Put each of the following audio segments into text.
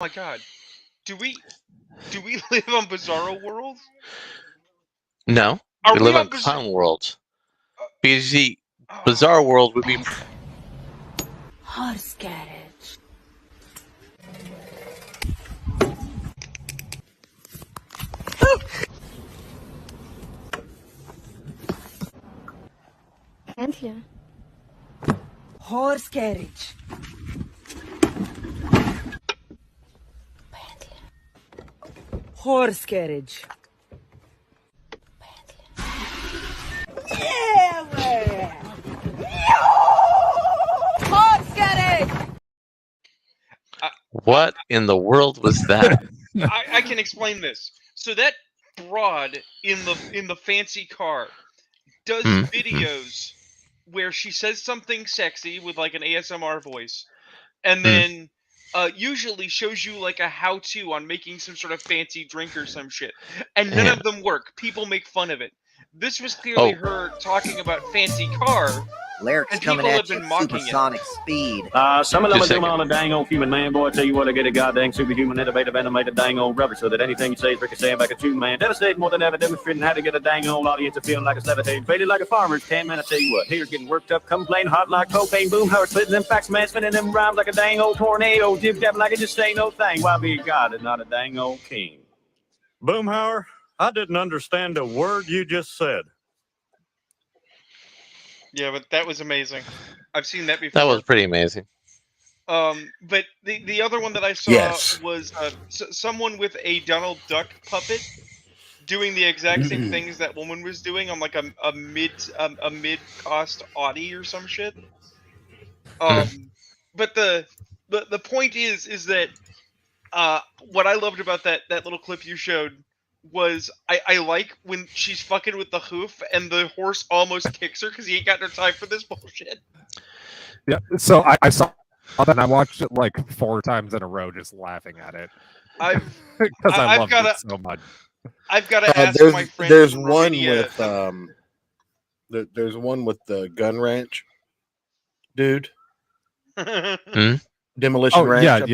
my god. Do we live on Bizarro World? No, Are we we live on on Clown World. Because the Oh. Bizarre World would be... Horse carriage. Pantlia. Horse carriage. Horse carriage. Yeah, horse carriage. What in the world was that? I can explain this. So that broad in the fancy car does videos where she says something sexy with like an ASMR voice, and then usually shows you like a how-to on making some sort of fancy drink or some shit. And none of them work. People make fun of it. This was clearly her talking about fancy car. Lyrics coming at you at supersonic speed. Some of them are doing on a dang old human, man. Boy, I tell you what, I get a goddamn superhuman, innovative, animated dang old rubber so that anything you say is ricocheting back at you, man. Devastating more than ever, demonstrating how to get a dang old audience to feeling like a levitating, faded like a farmer's can, man. I tell you what, haters getting worked up, complaining hot like propane, boom, how splitting them facts, man, spinning them rhymes like a dang old tornado, jib-jabbing like it just ain't no thing. Why be a god and not a dang old king? Boomhauer, I didn't understand a word you just said. Yeah, but that was amazing. I've seen that before. That was pretty amazing. But the other one that I saw was someone with a Donald Duck puppet doing the exact same things that woman was doing on like a mid cost Audi or some shit. But the point is that what I loved about that little clip you showed was I like when she's fucking with the hoof and the horse almost kicks her because he ain't got no time for this bullshit. Yeah, so I saw that and I watched it like 4 times in a row just laughing at it. Because I loved it so much. I've got to ask my friend. There's one with there's one with the gun ranch dude. Demolition Ranch.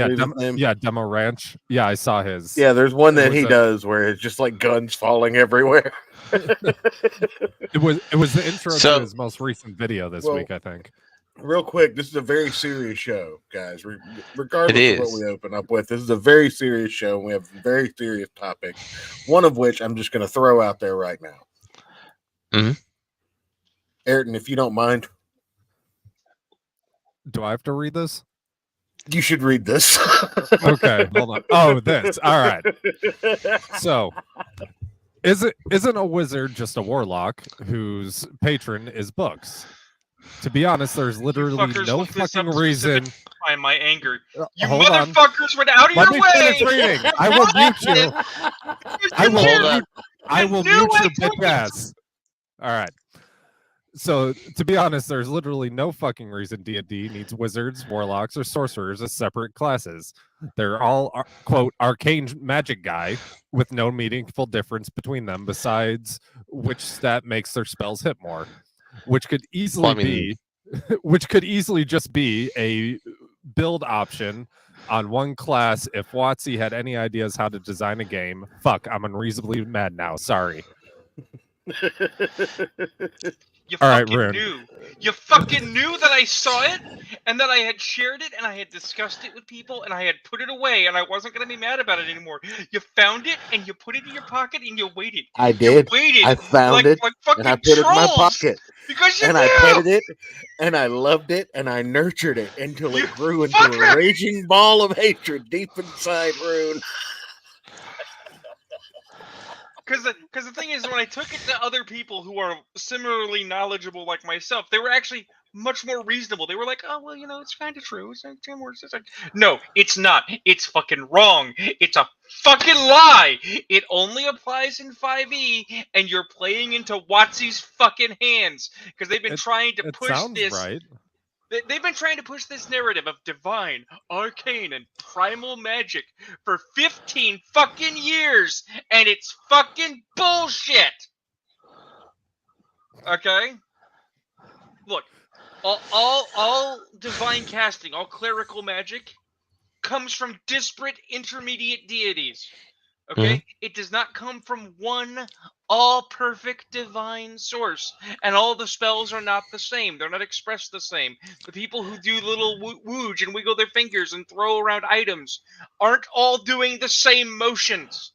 Demo Ranch. Yeah, I saw his. Yeah, there's one that he does where it's just like guns falling everywhere. It was the intro to his most recent video this week, I think. Real quick, this is a very serious show, guys. Regardless of what we open up with, this is a very serious show. And we have very serious topics. One of which I'm just going to throw out there right now. Ayrton, if you don't mind, do I have to read this? You should read this. Okay, hold on. Oh, this. All right. So, isn't a wizard just a warlock whose patron is books? To be honest, there's literally no fucking reason. By my anger, you hold motherfuckers went out of your way. Let me finish reading. I will mute you. I will mute your big ass. All right. So, to be honest, there's literally no fucking reason D&D needs wizards, warlocks, or sorcerers as separate classes. They're all, quote, arcane magic guy with no meaningful difference between them besides which stat makes their spells hit more, which could easily just be a build option on one class if WotC had any ideas how to design a game. Fuck, I'm unreasonably mad now. Sorry. You all fucking right, knew. You fucking knew that I saw it, and that I had shared it, and I had discussed it with people, and I had put it away, and I wasn't going to be mad about it anymore. You found it, and you put it in your pocket, and you waited. I did. You waited. I found it, and I put it in my pocket. Because you and knew. I petted it, and I loved it, and I nurtured it until it grew into a raging ball of hatred deep inside Rune. Because the thing is, when I took it to other people who are similarly knowledgeable like myself, they were actually much more reasonable. They were like, oh, well, you know, it's kind of true. It's like 10 words. It's like, no, it's not. It's fucking wrong. It's a fucking lie. It only applies in 5e, and you're playing into WotC's fucking hands. Because they've been trying to push this. Right. They've been trying to push this narrative of divine, arcane, and primal magic for 15 fucking years, and it's fucking bullshit. Okay? Look, all divine casting, all clerical magic comes from disparate intermediate deities. Okay? It does not come from one all-perfect divine source. And all the spells are not the same. They're not expressed the same. The people who do little wooge and wiggle their fingers and throw around items aren't all doing the same motions.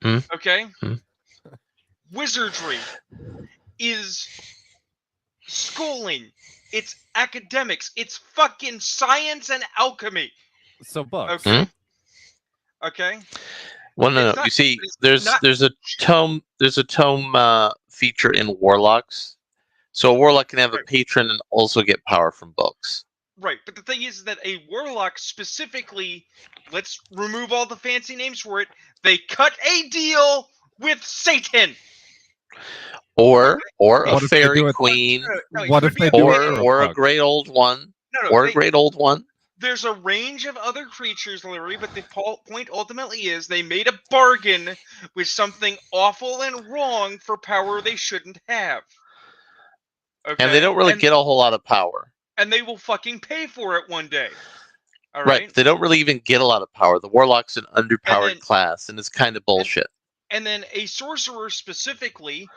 Okay? Wizardry is schooling. It's academics. It's fucking science and alchemy. So books. Okay? Well, no. You see, there's a tome feature in Warlocks, so a Warlock can have a patron and also get power from books. Right, but the thing is that a Warlock specifically, let's remove all the fancy names for it. They cut a deal with Satan, or a fairy queen, or a great old one, or a great old one. There's a range of other creatures, Larry, but the point ultimately is they made a bargain with something awful and wrong for power they shouldn't have. Okay? And they don't really get a whole lot of power. And they will fucking pay for it one day. All right? Right? They don't really even get a lot of power. The Warlock's an underpowered class, and it's kind of bullshit. And then a sorcerer specifically,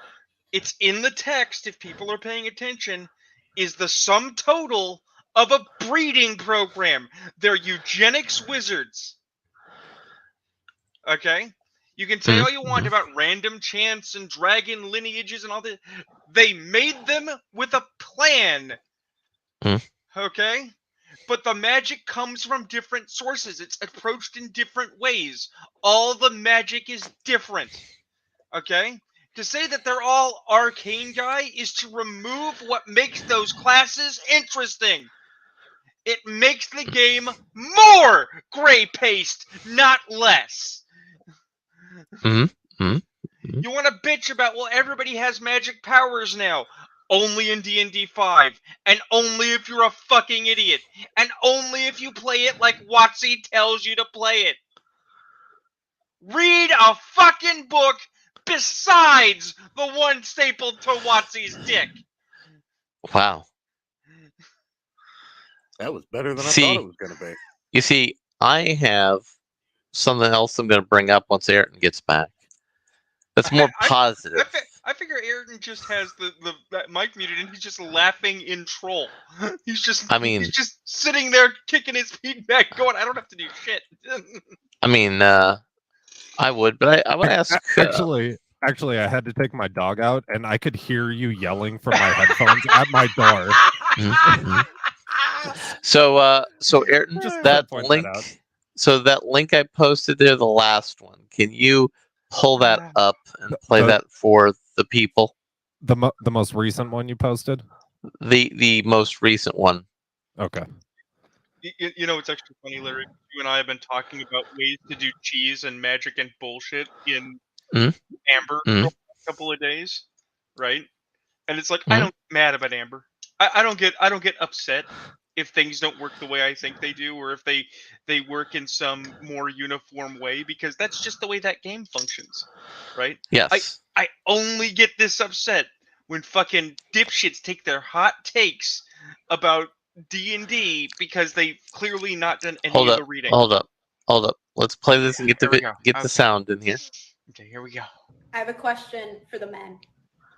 it's in the text, if people are paying attention, is the sum total of a breeding program. They're eugenics wizards. Okay? You can say all you want about random chance and dragon lineages and all that. They made them with a plan. Okay? But the magic comes from different sources. It's approached in different ways. All the magic is different. Okay? To say that they're all arcane guy is to remove what makes those classes interesting. It makes the game more gray-paced, not less. You want to bitch about, well, everybody has magic powers now. Only in D&D 5. And only if you're a fucking idiot. And only if you play it like WotC tells you to play it. Read a fucking book besides the one stapled to WotC's dick. Wow. That was better than I thought it was going to be. You see, I have something else I'm going to bring up once Ayrton gets back. That's more positive. I figure Ayrton just has that mic muted and he's just laughing in troll. He's just sitting there kicking his feet back going, I don't have to do shit. I mean, I would, but I would ask... Actually, I had to take my dog out and I could hear you yelling from my headphones at my door. So Ayrton, that link I posted there, the last one, can you pull that up and play that for the people? The most recent one you posted? The most recent one. Okay. You know, it's actually funny, Larry. You and I have been talking about ways to do cheese and magic and bullshit in Amber for a couple of days, right? And it's like I don't get mad about Amber. I don't get upset if things don't work the way I think they do, or if they work in some more uniform way, because that's just the way that game functions, right? Yes. I only get this upset when fucking dipshits take their hot takes about D&D because they've clearly not done any of the reading. Hold up. Let's play this and get the sound in here. Okay, here we go. I have a question for the men.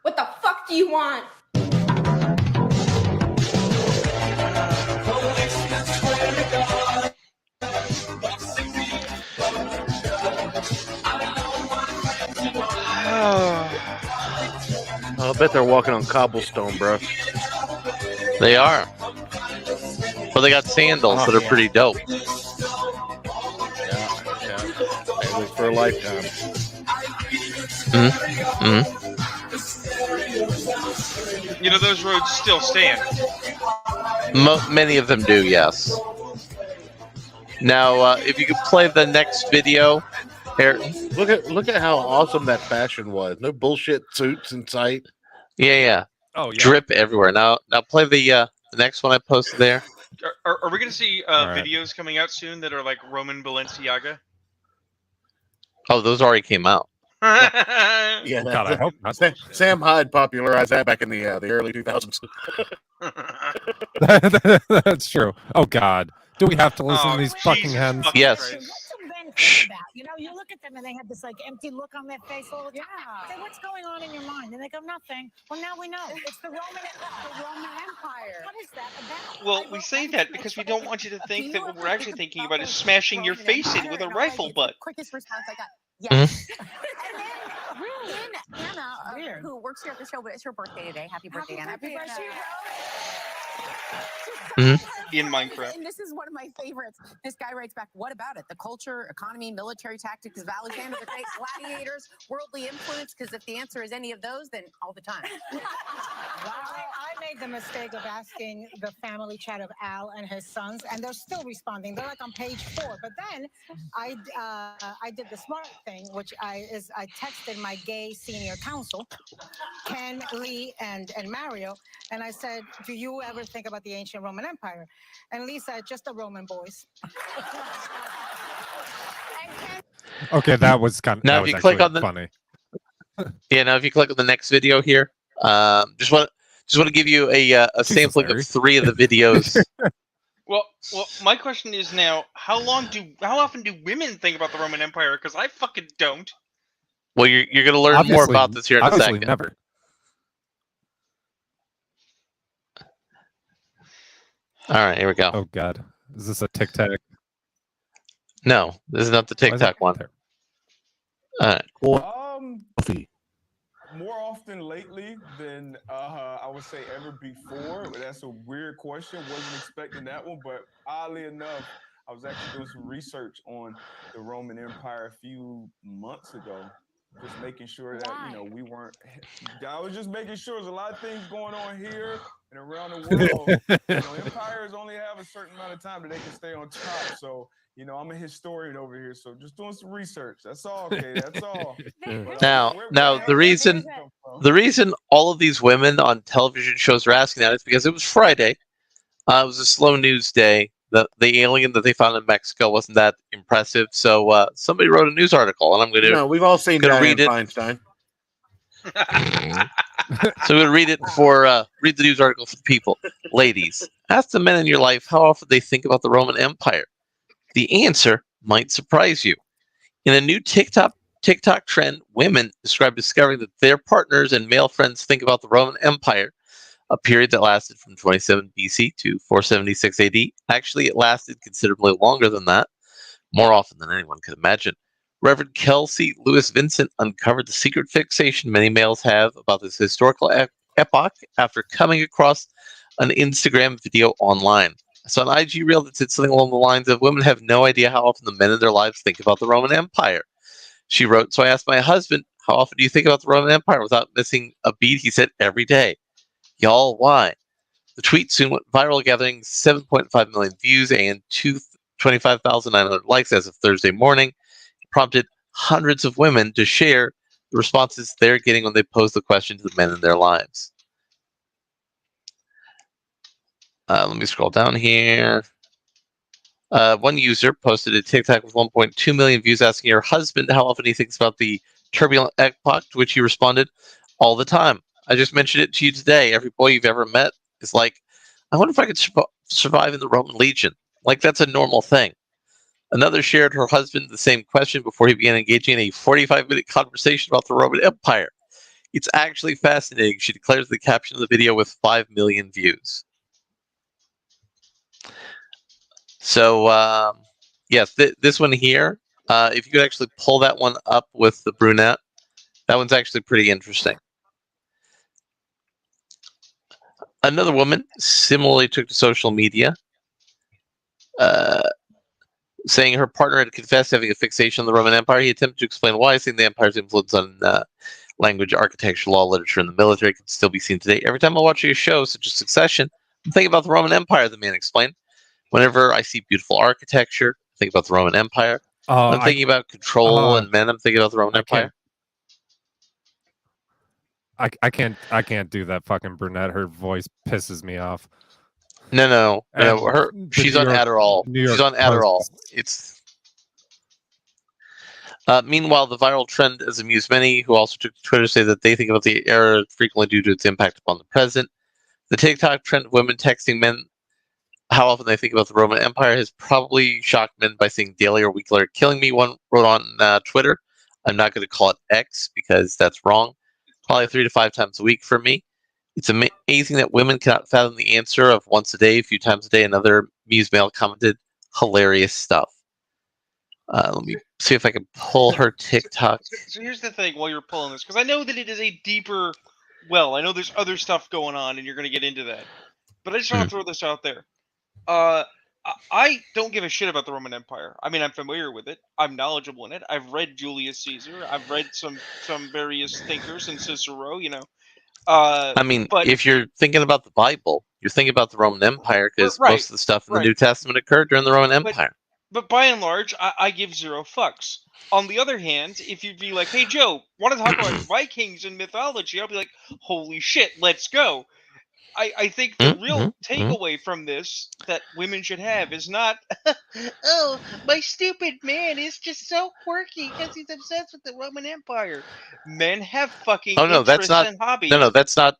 What the fuck do you want? I bet they're walking on cobblestone, bro. They are. Well, they got sandals that are pretty dope. Yeah. Maybe for a lifetime. You know, those roads still stand. Many of them do, yes. Now, if you could play the next video, Ayrton. Look at how awesome that fashion was. No bullshit suits in sight. Yeah. Oh, yeah. Drip everywhere. Now play the next one I posted there. Are we going to see videos coming out soon that are like Roman Balenciaga? Oh, those already came out. Yeah, God, I hope not. Sam Hyde popularized that back in the early 2000s. That's true. Oh God, Do we have to listen to these fucking hens? Yes. Shh. You know, you look at them and they have this like empty look on their face all the time. Say, what's going on in your mind? And they go, nothing. Well, now we know. It's the Roman Empire. What is that about? Well, we say that because we don't want you to think that what we're actually thinking about is smashing your face in with a rifle butt. Quickest response I got. Yes. And then Anna, who works here at the show, but it's her birthday today. Happy birthday, Anna. Happy birthday. In Minecraft. And this is one of my favorites. This guy writes back, what about it? The culture, economy, military tactics of Alexander the Great, gladiators, worldly influence? Because if the answer is any of those, then all the time. I made the mistake of asking the family chat of Al and his sons, and they're still responding. They're like on page 4. But then I did the smart thing, which I texted my gay senior counsel, Ken, Lee, and Mario, and I said, do you ever think about the ancient Roman Empire? And Lee said, just the Roman boys. Okay, that was kind of now. If you click on the funny. Yeah, now if you click on the next video here, just want to give you a sampling of 3 of the videos. Well, my question is now, how often do women think about the Roman Empire? Because I fucking don't. Well, you're going to learn more about this here in a second. Never. All right, here we go. Oh God, is this a TikTok? No, this is not the TikTok one. All right. More often lately than I would say ever before. That's a weird question. Wasn't expecting that one, but oddly enough, I was actually doing some research on the Roman Empire a few months ago. Just making sure that we weren't. I was just making sure there's a lot of things going on here and around the world. Empires only have a certain amount of time that they can stay on top. So I'm a historian over here, so just doing some research. That's all. Okay, that's all. Now the reason all of these women on television shows are asking that is because it was Friday. It was a slow news day. The alien that they found in Mexico wasn't that impressive, so somebody wrote a news article, and I'm going to. No, we've all seen read it. Feinstein. So I'm going to read it read the news article for the people. Ladies, ask the men in your life how often they think about the Roman Empire. The answer might surprise you. In a new TikTok trend, women describe discovering that their partners and male friends think about the Roman Empire. A period that lasted from 27 BC to 476 AD. Actually, it lasted considerably longer than that, more often than anyone could imagine. Reverend Kelsey Lewis Vincent uncovered the secret fixation many males have about this historical epoch after coming across an Instagram video online. So an IG reel that said something along the lines of, women have no idea how often the men in their lives think about the Roman Empire. She wrote, so I asked my husband, how often do you think about the Roman Empire without missing a beat? He said, every day. Y'all, why? The tweet soon went viral, gathering 7.5 million views and 25,900 likes as of Thursday morning. It prompted hundreds of women to share the responses they're getting when they pose the question to the men in their lives. Let me scroll down here. One user posted a TikTok with 1.2 million views asking her husband how often he thinks about the turbulent epoch, to which he responded, all the time. I just mentioned it to you today. Every boy you've ever met is like, I wonder if I could survive in the Roman Legion. Like, that's a normal thing. Another shared her husband the same question before he began engaging in a 45-minute conversation about the Roman Empire. It's actually fascinating, she declares the caption of the video with 5 million views. So, yes, this one here, if you could actually pull that one up with the brunette, that one's actually pretty interesting. Another woman similarly took to social media, saying her partner had confessed having a fixation on the Roman Empire. He attempted to explain why, saying the empire's influence on language, architecture, law, literature, and the military can still be seen today. Every time I watch a show such as Succession, I'm thinking about the Roman Empire, the man explained. Whenever I see beautiful architecture, I think about the Roman Empire. I'm thinking about control and men, I'm thinking about the Roman Empire. I can't do that fucking brunette. Her voice pisses me off. No. She's on Adderall. She's on Adderall. It's meanwhile, the viral trend has amused many who also took to Twitter to say that they think about the era frequently due to its impact upon the present. The TikTok trend of women texting men how often they think about the Roman Empire has probably shocked men by seeing daily or weekly alert killing me. One wrote on Twitter. I'm not going to call it X because that's wrong. Probably 3 to 5 times a week for me. It's amazing that women cannot fathom the answer of once a day, a few times a day. Another Muse male commented, hilarious stuff. Let me see if I can pull her TikTok. So here's the thing while you're pulling this, because I know that it is a deeper well. I know there's other stuff going on, and you're going to get into that. But I just want to throw this out there. I don't give a shit about the Roman Empire. I mean, I'm familiar with it. I'm knowledgeable in it. I've read Julius Caesar. I've read some various thinkers and Cicero, I mean, but if you're thinking about the Bible, you're thinking about the Roman Empire because right, most of the stuff in the right. New Testament occurred during the Roman Empire. But by and large, I give zero fucks. On the other hand, if you'd be like, hey, Joe, want to talk about Vikings and mythology? I'll be like, holy shit, let's go. I think the real takeaway from this that women should have is not, oh, my stupid man is just so quirky because he's obsessed with the Roman Empire. Men have fucking interests and hobbies. No, that's not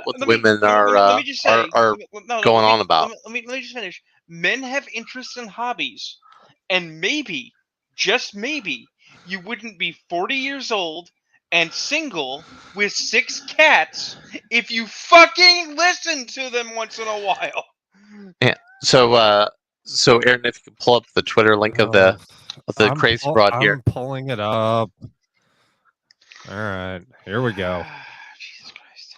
what women are going on about. Let me just finish. Men have interests and hobbies, and maybe, just maybe, you wouldn't be 40 years old and single with 6 cats if you fucking listen to them once in a while. Yeah. So Ayrton, if you can pull up the Twitter link of the crazy broad here. I'm pulling it up. All right, here we go. Jesus Christ.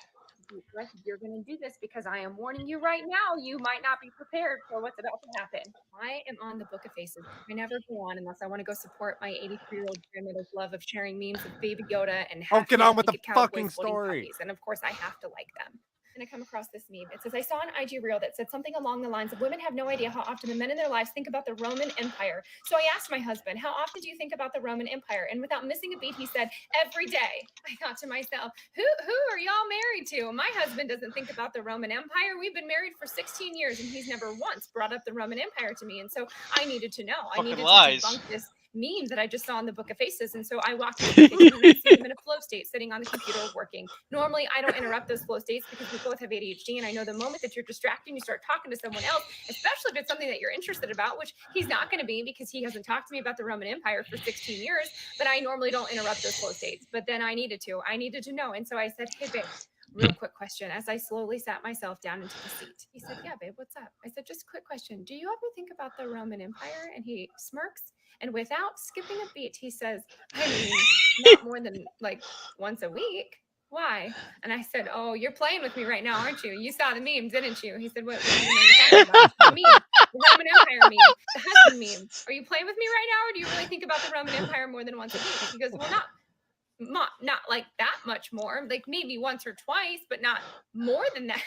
You're going to do this because I am warning you right now. You might not be prepared for what's about to happen. I am on the Book of Faces. I never go on unless I want to go support my 83-year-old grandmother's love of sharing memes with Baby Yoda and get on with the fucking story. Puppies. And of course, I have to like them. And I come across this meme. It says, I saw an IG reel that said something along the lines of women have no idea how often the men in their lives think about the Roman Empire. So I asked my husband, how often do you think about the Roman Empire? And without missing a beat, he said, every day. I thought to myself, who are y'all married to? My husband doesn't think about the Roman Empire. We've been married for 16 years and he's never once brought up the Roman Empire to me. And so I needed to know. I needed to debunk this meme that I just saw in the Book of Faces. And so I walked into the kitchen and I see him in a flow state sitting on the computer working. Normally, I don't interrupt those flow states because we both have ADHD. And I know the moment that you're distracted and you start talking to someone else, especially if it's something that you're interested about, which he's not going to be because he hasn't talked to me about the Roman Empire for 16 years, but I normally don't interrupt those flow states. But then I needed to know. And so I said, hey, babe, real quick question. As I slowly sat myself down into the seat, he said, yeah, babe, what's up? I said, just a quick question. Do you ever think about the Roman Empire? And he smirks. And without skipping a beat, he says, I mean, not more than like once a week. Why? And I said, oh, you're playing with me right now, aren't you? You saw the meme, didn't you? He said, what are you talking about? The meme, the Roman Empire meme, the husband meme. Are you playing with me right now, or do you really think about the Roman Empire more than once a week? He goes, well, not like that much more, like maybe once or twice, but not more than that.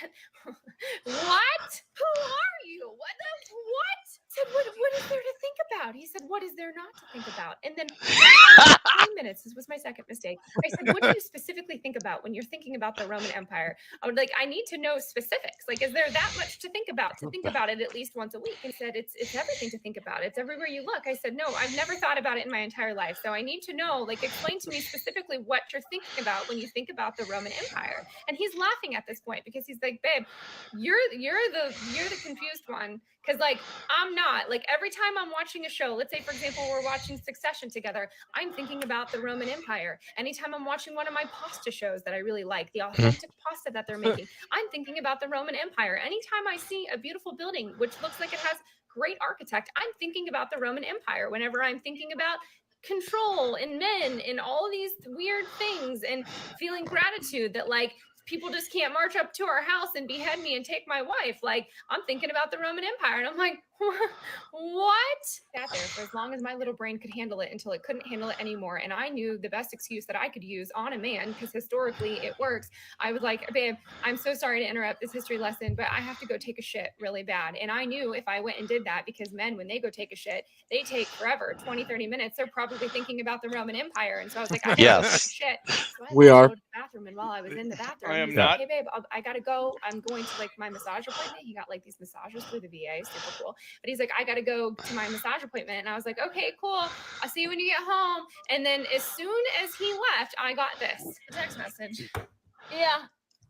What? Who are you? What? I said, what is there to think about? He said, what is there not to think about? And then 10 minutes, this was my second mistake. I said, what do you specifically think about when you're thinking about the Roman Empire? I need to know specifics. Like, is there that much to think about it at least once a week? And said, it's everything to think about. It's everywhere you look. I said, no, I've never thought about it in my entire life. So I need to know, like, explain to me specifically what you're thinking about when you think about the Roman Empire. And he's laughing at this point because he's like, babe, you're the confused one. Because, like, I'm not. Like, every time I'm watching a show, let's say, for example, we're watching Succession together, I'm thinking about the Roman Empire. Anytime I'm watching one of my pasta shows that I really like, the authentic pasta that they're making, I'm thinking about the Roman Empire. Anytime I see a beautiful building, which looks like it has great architect, I'm thinking about the Roman Empire. Whenever I'm thinking about control and men and all these weird things and feeling gratitude that, like, people just can't march up to our house and behead me and take my wife. Like, I'm thinking about the Roman Empire. And I'm like, what? Sat there for as long as my little brain could handle it until it couldn't handle it anymore. And I knew the best excuse that I could use on a man, because historically it works. I was like, babe, I'm so sorry to interrupt this history lesson, but I have to go take a shit really bad. And I knew if I went and did that, because men, when they go take a shit, they take forever, 20, 30 minutes. They're probably thinking about the Roman Empire. And so I was like, I have to go take a shit. So I go to the bathroom. And while I was in the bathroom, he's like, hey, babe, I got to go. I'm going to, like, my massage appointment. He got, like, these massages through the VA. Super cool. But he's like, I got to go to my massage appointment. And I was like, okay, cool. I'll see you when you get home. And then as soon as he left, I got this text message. Yeah.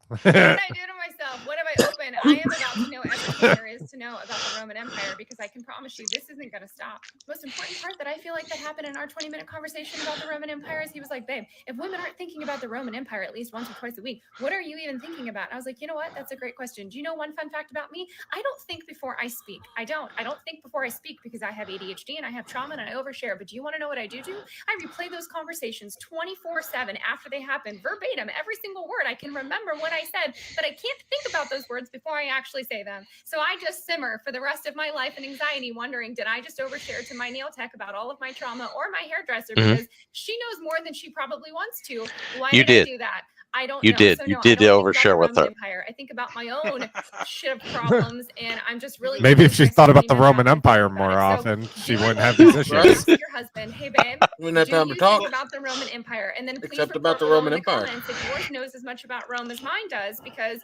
What did I do to myself? What have I opened? I am about to know everything there is to know about the Roman Empire because I can promise you this isn't going to stop. Most important part that I feel like that happened in our 20-minute conversation about the Roman Empire is he was like, babe, if women aren't thinking about the Roman Empire at least once or twice a week, what are you even thinking about? And I was like, you know what? That's a great question. Do you know one fun fact about me? I don't think before I speak. I don't think before I speak because I have ADHD and I have trauma and I overshare. But do you want to know what I do? I replay those conversations 24/7 after they happen, verbatim, every single word. I can remember what I said, but I can't think about those words before I actually say them. So I just simmer for the rest of my life in anxiety, wondering, did I just overshare to my nail tech about all of my trauma or my hairdresser because she knows more than she probably wants to? Why did I do that? I don't know. So You no, did I don't overshare with her. Empire. I think about my own shit of problems, and I'm just really maybe if she thought about the Roman Empire more often, she wouldn't have these issues. Ask your husband, hey babe, we have do time you to talk think about the Roman Empire? And then please except report about the below Roman in the Empire. comments if yours knows as much about Rome as mine does, because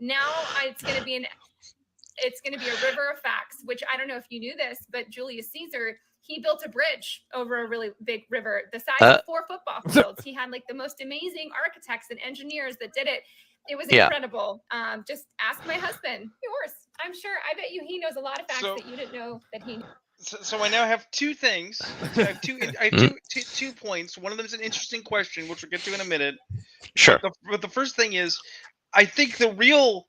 now it's going to be a river of facts. Which I don't know if you knew this, but Julius Caesar, he built a bridge over a really big river the size of 4 football fields. He had like the most amazing architects and engineers that did it. It was incredible. Just ask my husband. Yours. I'm sure. I bet you he knows a lot of facts that you didn't know that he knew. So I now have 2 things. I have two points. One of them is an interesting question, which we'll get to in a minute. Sure. But the first thing is, I think the real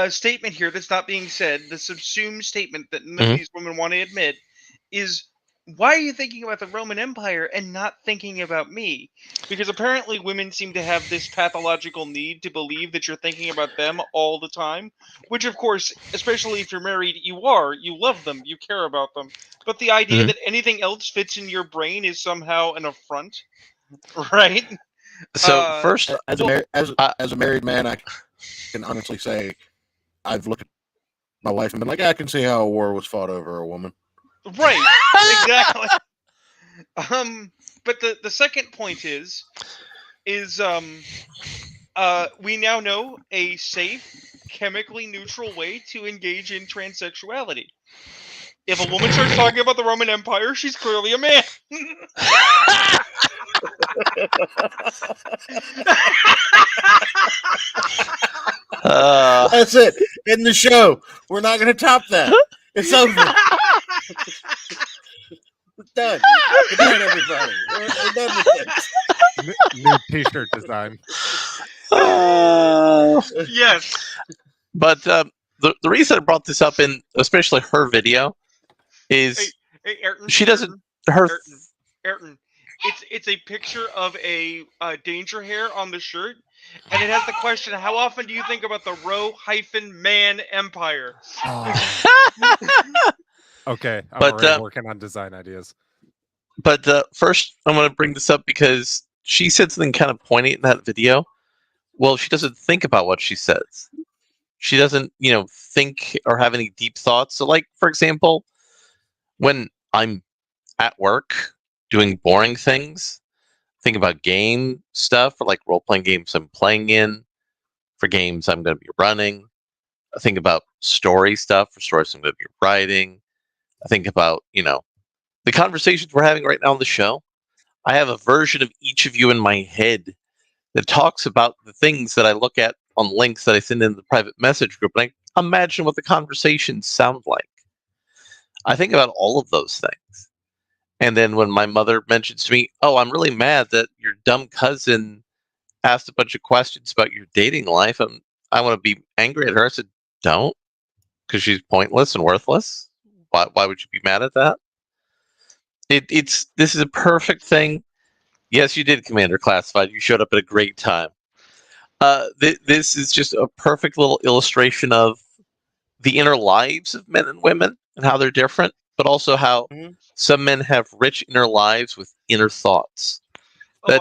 statement here that's not being said, the subsumed statement that none of these women want to admit, is why are you thinking about the Roman Empire and not thinking about me? Because apparently women seem to have this pathological need to believe that you're thinking about them all the time, which of course, especially if you're married, you love them, you care about them. But the idea that anything else fits in your brain is somehow an affront, right? So first, as a married man, I can honestly say I've looked at my wife and been like, I can see how a war was fought over a woman. Right, exactly. But the second point is we now know a safe, chemically neutral way to engage in transsexuality. If a woman starts talking about the Roman Empire, she's clearly a man. That's it. In the show. We're not going to top that. It's over. We're done. Good night, everybody. We're done with this. New T-shirt design. Yes. But the reason I brought this up in especially her video is hey, Ayrton, she doesn't Ayrton. It's a picture of a danger hair on the shirt, and it has the question: how often do you think about the Rho-Man Empire? Okay, I'm already working on design ideas. But first, I'm going to bring this up because she said something kind of poignant in that video. Well, she doesn't think about what she says. She doesn't, think or have any deep thoughts. So, like, for example, when I'm at work doing boring things, think about game stuff or like role-playing games I'm playing in, for games I'm going to be running. I think about story stuff for stories I'm going to be writing. I think about, the conversations we're having right now on the show. I have a version of each of you in my head that talks about the things that I look at on links that I send in the private message group. And I imagine what the conversations sound like. I think about all of those things. And then when my mother mentions to me, oh, I'm really mad that your dumb cousin asked a bunch of questions about your dating life, and I want to be angry at her. I said, don't, because she's pointless and worthless. Why would you be mad at that? This is a perfect thing. Yes, you did, Commander Classified. You showed up at a great time. This is just a perfect little illustration of the inner lives of men and women and how they're different, but also how some men have rich inner lives with inner thoughts that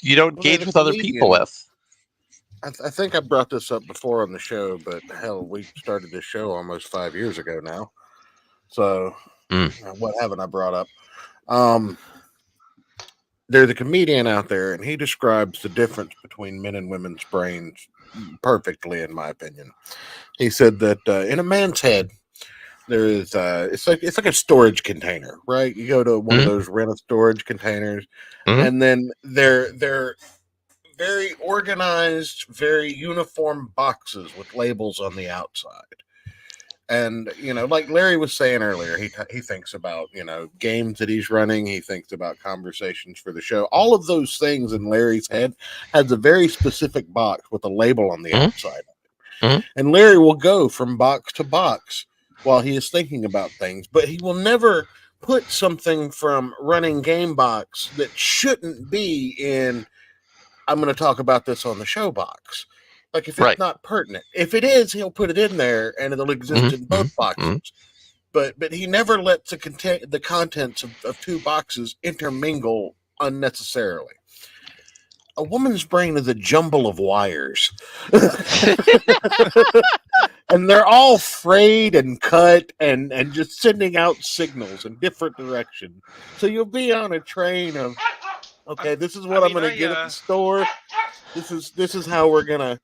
you don't engage with other people with. I think I brought this up before on the show, but hell, we started this show almost 5 years ago now. So what haven't I brought up? There's a comedian out there, and he describes the difference between men and women's brains perfectly, in my opinion. He said that in a man's head, there is it's like a storage container, right? You go to one of those rent a storage containers, and then they're very organized, very uniform boxes with labels on the outside. And, like Larry was saying earlier, he thinks about, games that he's running. He thinks about conversations for the show. All of those things in Larry's head has a very specific box with a label on the outside. And Larry will go from box to box while he is thinking about things, but he will never put something from running game box that shouldn't be in, I'm going to talk about this on the show box. Like if it's not pertinent. If it is, he'll put it in there and it'll exist in both boxes. But he never lets the contents of two boxes intermingle unnecessarily. A woman's brain is a jumble of wires. And they're all frayed and cut and just sending out signals in different directions. So you'll be on a train of, okay, this is what I'm going to get at the store. This is how we're gonna,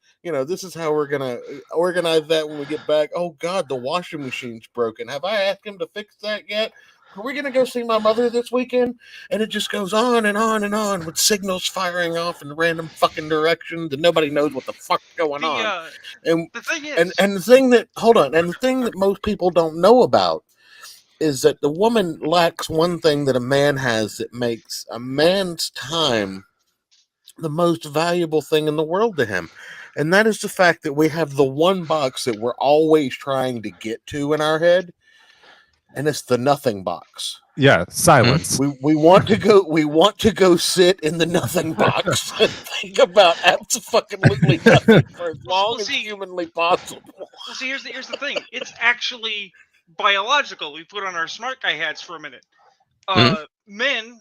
organize that when we get back. Oh God, the washing machine's broken. Have I asked him to fix that yet? Are we gonna go see my mother this weekend? And it just goes on and on and on with signals firing off in random fucking directions, and nobody knows what the fuck's going on. And the thing is, and the thing that most people don't know about is that the woman lacks one thing that a man has that makes a man's time the most valuable thing in the world to him. And that is the fact that we have the one box that we're always trying to get to in our head, and it's the nothing box. Yeah, silence. We want to go sit in the nothing box and think about absolutely nothing for as long as humanly possible. Well, see, here's the thing. It's actually biological. We put on our smart guy hats for a minute. Men,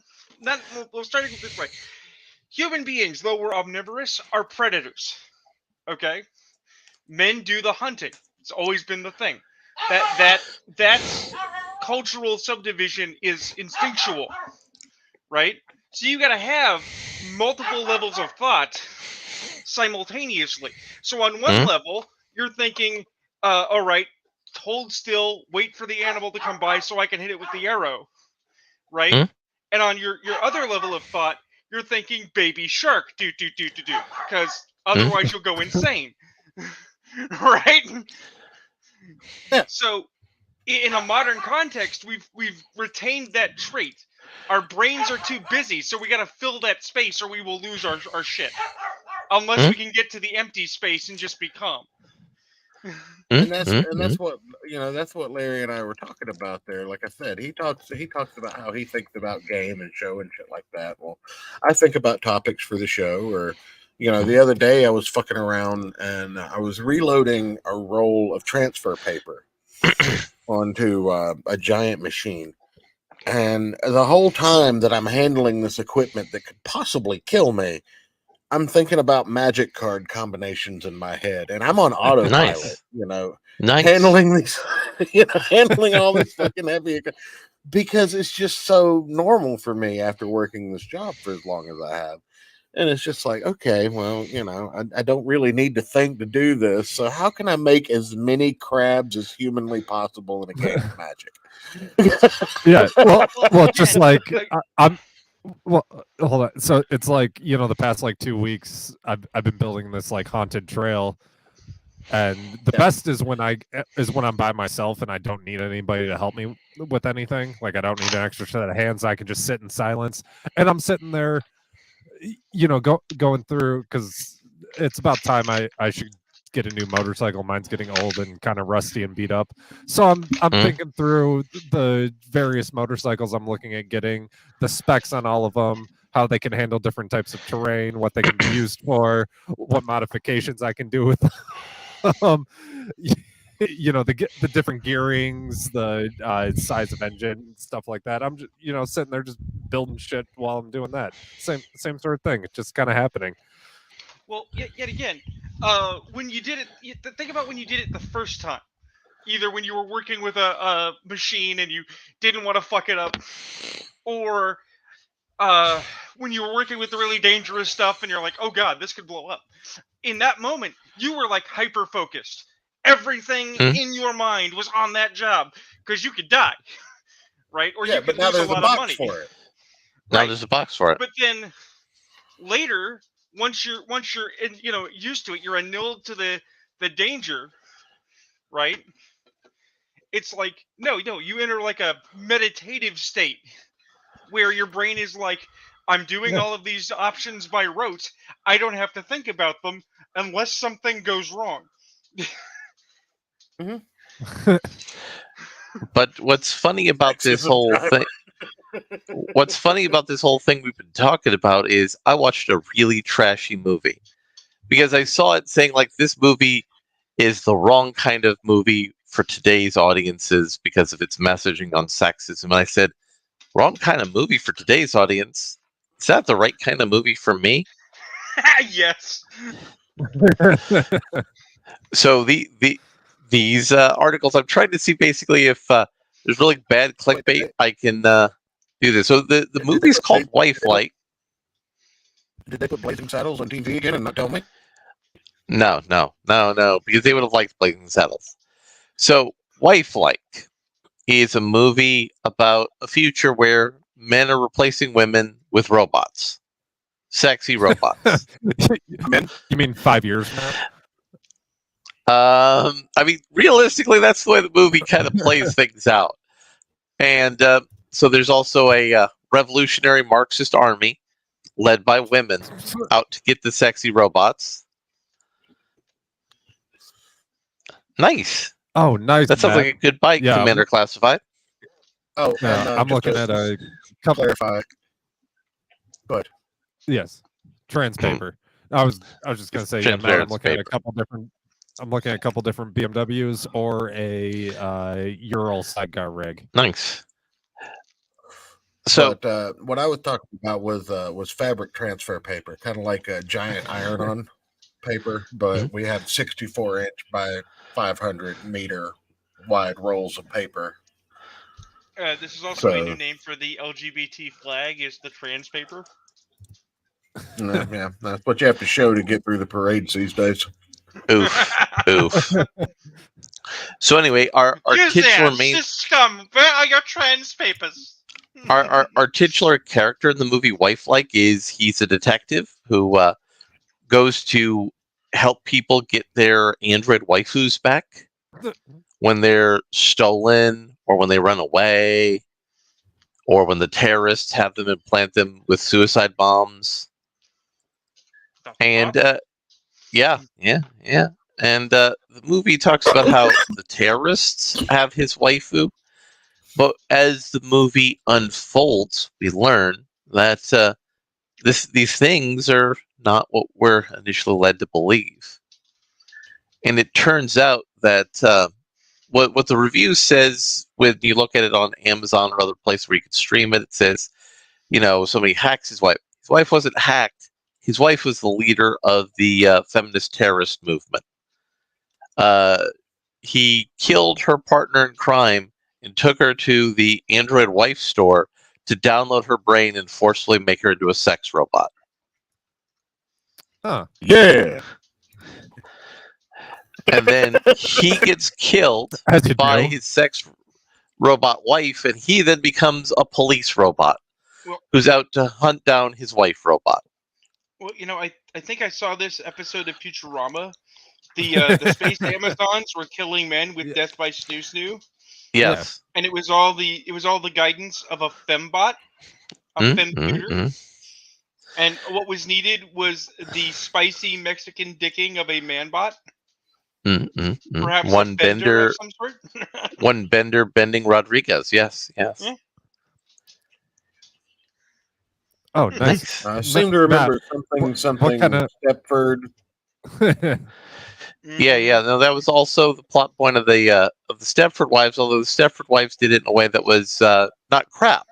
we'll start it this way. Human beings, though we're omnivorous, are predators. Okay? Men do the hunting. It's always been the thing. That's cultural subdivision is instinctual. Right? So you gotta have multiple levels of thought simultaneously. So on one level, you're thinking, all right, hold still, wait for the animal to come by so I can hit it with the arrow. Right? And on your other level of thought, you're thinking baby shark, do, because otherwise you'll go insane. Right? Yeah. So in a modern context, we've retained that trait. Our brains are too busy, so we gotta fill that space or we will lose our shit. Unless we can get to the empty space and just be calm. And that's what that's what Larry and I were talking about there. Like I said, he talks about how he thinks about game and show and shit like that. Well, I think about topics for the show. Or the other day I was fucking around and I was reloading a roll of transfer paper onto a giant machine, and the whole time that I'm handling this equipment that could possibly kill me, I'm thinking about magic card combinations in my head, and I'm on autopilot, handling these, handling all this fucking heavy, because it's just so normal for me after working this job for as long as I have. And it's just like, okay, well, I don't really need to think to do this. So how can I make as many crabs as humanly possible in a game of magic? Yeah, well, just like I'm. Well, hold on. So it's like, the past 2 weeks, I've been building this haunted trail, and the best is when I'm by myself and I don't need anybody to help me with anything. Like I don't need an extra set of hands. I can just sit in silence, and I'm sitting there, going through, because it's about time I should get a new motorcycle. Mine's getting old and kind of rusty and beat up. So I'm thinking through the various motorcycles I'm looking at getting, the specs on all of them, how they can handle different types of terrain, what they can be used for, what modifications I can do with them. The different gearings, the size of engine, stuff like that. I'm just sitting there just building shit while I'm doing that. Same sort of thing. It's just kind of happening. Well, yet again, when you did it, think about when you did it the first time. Either when you were working with a machine and you didn't want to fuck it up, or when you were working with the really dangerous stuff and you're like, oh god, this could blow up. In that moment, you were hyper focused. Everything in your mind was on that job because you could die, right? Or you could lose a lot of money for it. Now there's a box for it. But then later, once you're used to it, you're annulled to the danger, right? It's like no, you enter like a meditative state where your brain is like, I'm doing all of these options by rote. I don't have to think about them unless something goes wrong. But what's funny about this whole thing? What's funny about this whole thing we've been talking about is I watched a really trashy movie because I saw it saying like this movie is the wrong kind of movie for today's audiences because of its messaging on sexism. And I said, wrong kind of movie for today's audience? Is that the right kind of movie for me? Yes. So these articles, I'm trying to see basically if there's really bad clickbait. I can do this. So the movie is called Wife-like. Did they put Blazing Saddles on TV again and not tell me? No, because they would have liked Blazing Saddles. So Wife-like is a movie about a future where men are replacing women with robots. Sexy robots. You mean 5 years now? I mean, realistically, that's the way the movie kind of plays things out. And so there's also a revolutionary Marxist army led by women out to get the sexy robots. Nice. Oh, nice. That sounds like a good bite, Yeah. Commander Classified. Oh, I'm looking at a couple. Clarify. But Yes, trans paper. I was just gonna say, yeah, Matt, I'm looking at a couple different. I'm looking at a couple different BMWs or a Ural sidecar rig. Nice. So, but what I was talking about was fabric transfer paper, kind of like a giant iron-on paper, but we had 64-inch by 500-meter wide rolls of paper. This is also a new name for the LGBT flag, is the trans paper. Yeah, that's what you have to show to get through the parades these days. Oof. So anyway, our titular main scum, where are your trans papers? our titular character in the movie Wife-like is he's a detective who goes to help people get their android waifus back when they're stolen or when they run away or when the terrorists have them implant them with suicide bombs. And yeah. And the movie talks about how the terrorists have his waifu, but as the movie unfolds, we learn that these things are not what we're initially led to believe. And it turns out that what the review says when you look at it on Amazon or other places where you can stream it, it says, somebody hacks his wife. His wife wasn't hacked. His wife was the leader of the feminist terrorist movement. He killed her partner in crime and took her to the Android wife store to download her brain and forcefully make her into a sex robot. Huh. Yeah. And then he gets killed by his sex robot wife, and he then becomes a police robot who's out to hunt down his wife robot. Well, I think I saw this episode of Futurama. The space Amazons were killing men with death by snoo snoo. Yes. And it was all the guidance of a fembot, a femcomputer. And what was needed was the spicy Mexican dicking of a manbot. Perhaps One bender of some sort. One bender bending Rodriguez. Yes. Yeah. Oh, nice. I seem to remember something Stepford. Yeah. No, that was also the plot point of the Stepford Wives. Although the Stepford Wives did it in a way that was not crap.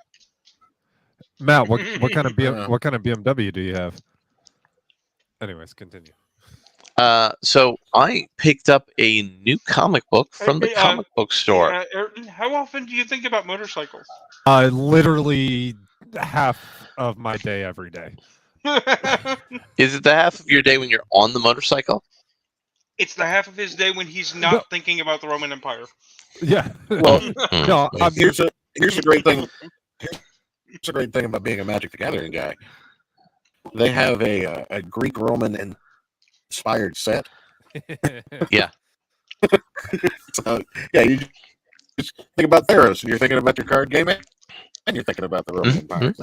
Matt, what kind of BMW do you have? Anyways, continue. So I picked up a new comic book from the comic book store. Ayrton, how often do you think about motorcycles? Literally half of my day every day. Is it the half of your day when you're on the motorcycle? It's the half of his day when he's not thinking about the Roman Empire. Yeah. Well, no. Here's a great thing. Here's a great thing about being a Magic the Gathering guy. They have a Greek Roman inspired set. Yeah. So, yeah, you just think about Theros, and you're thinking about your card game, and you're thinking about the Roman Empire.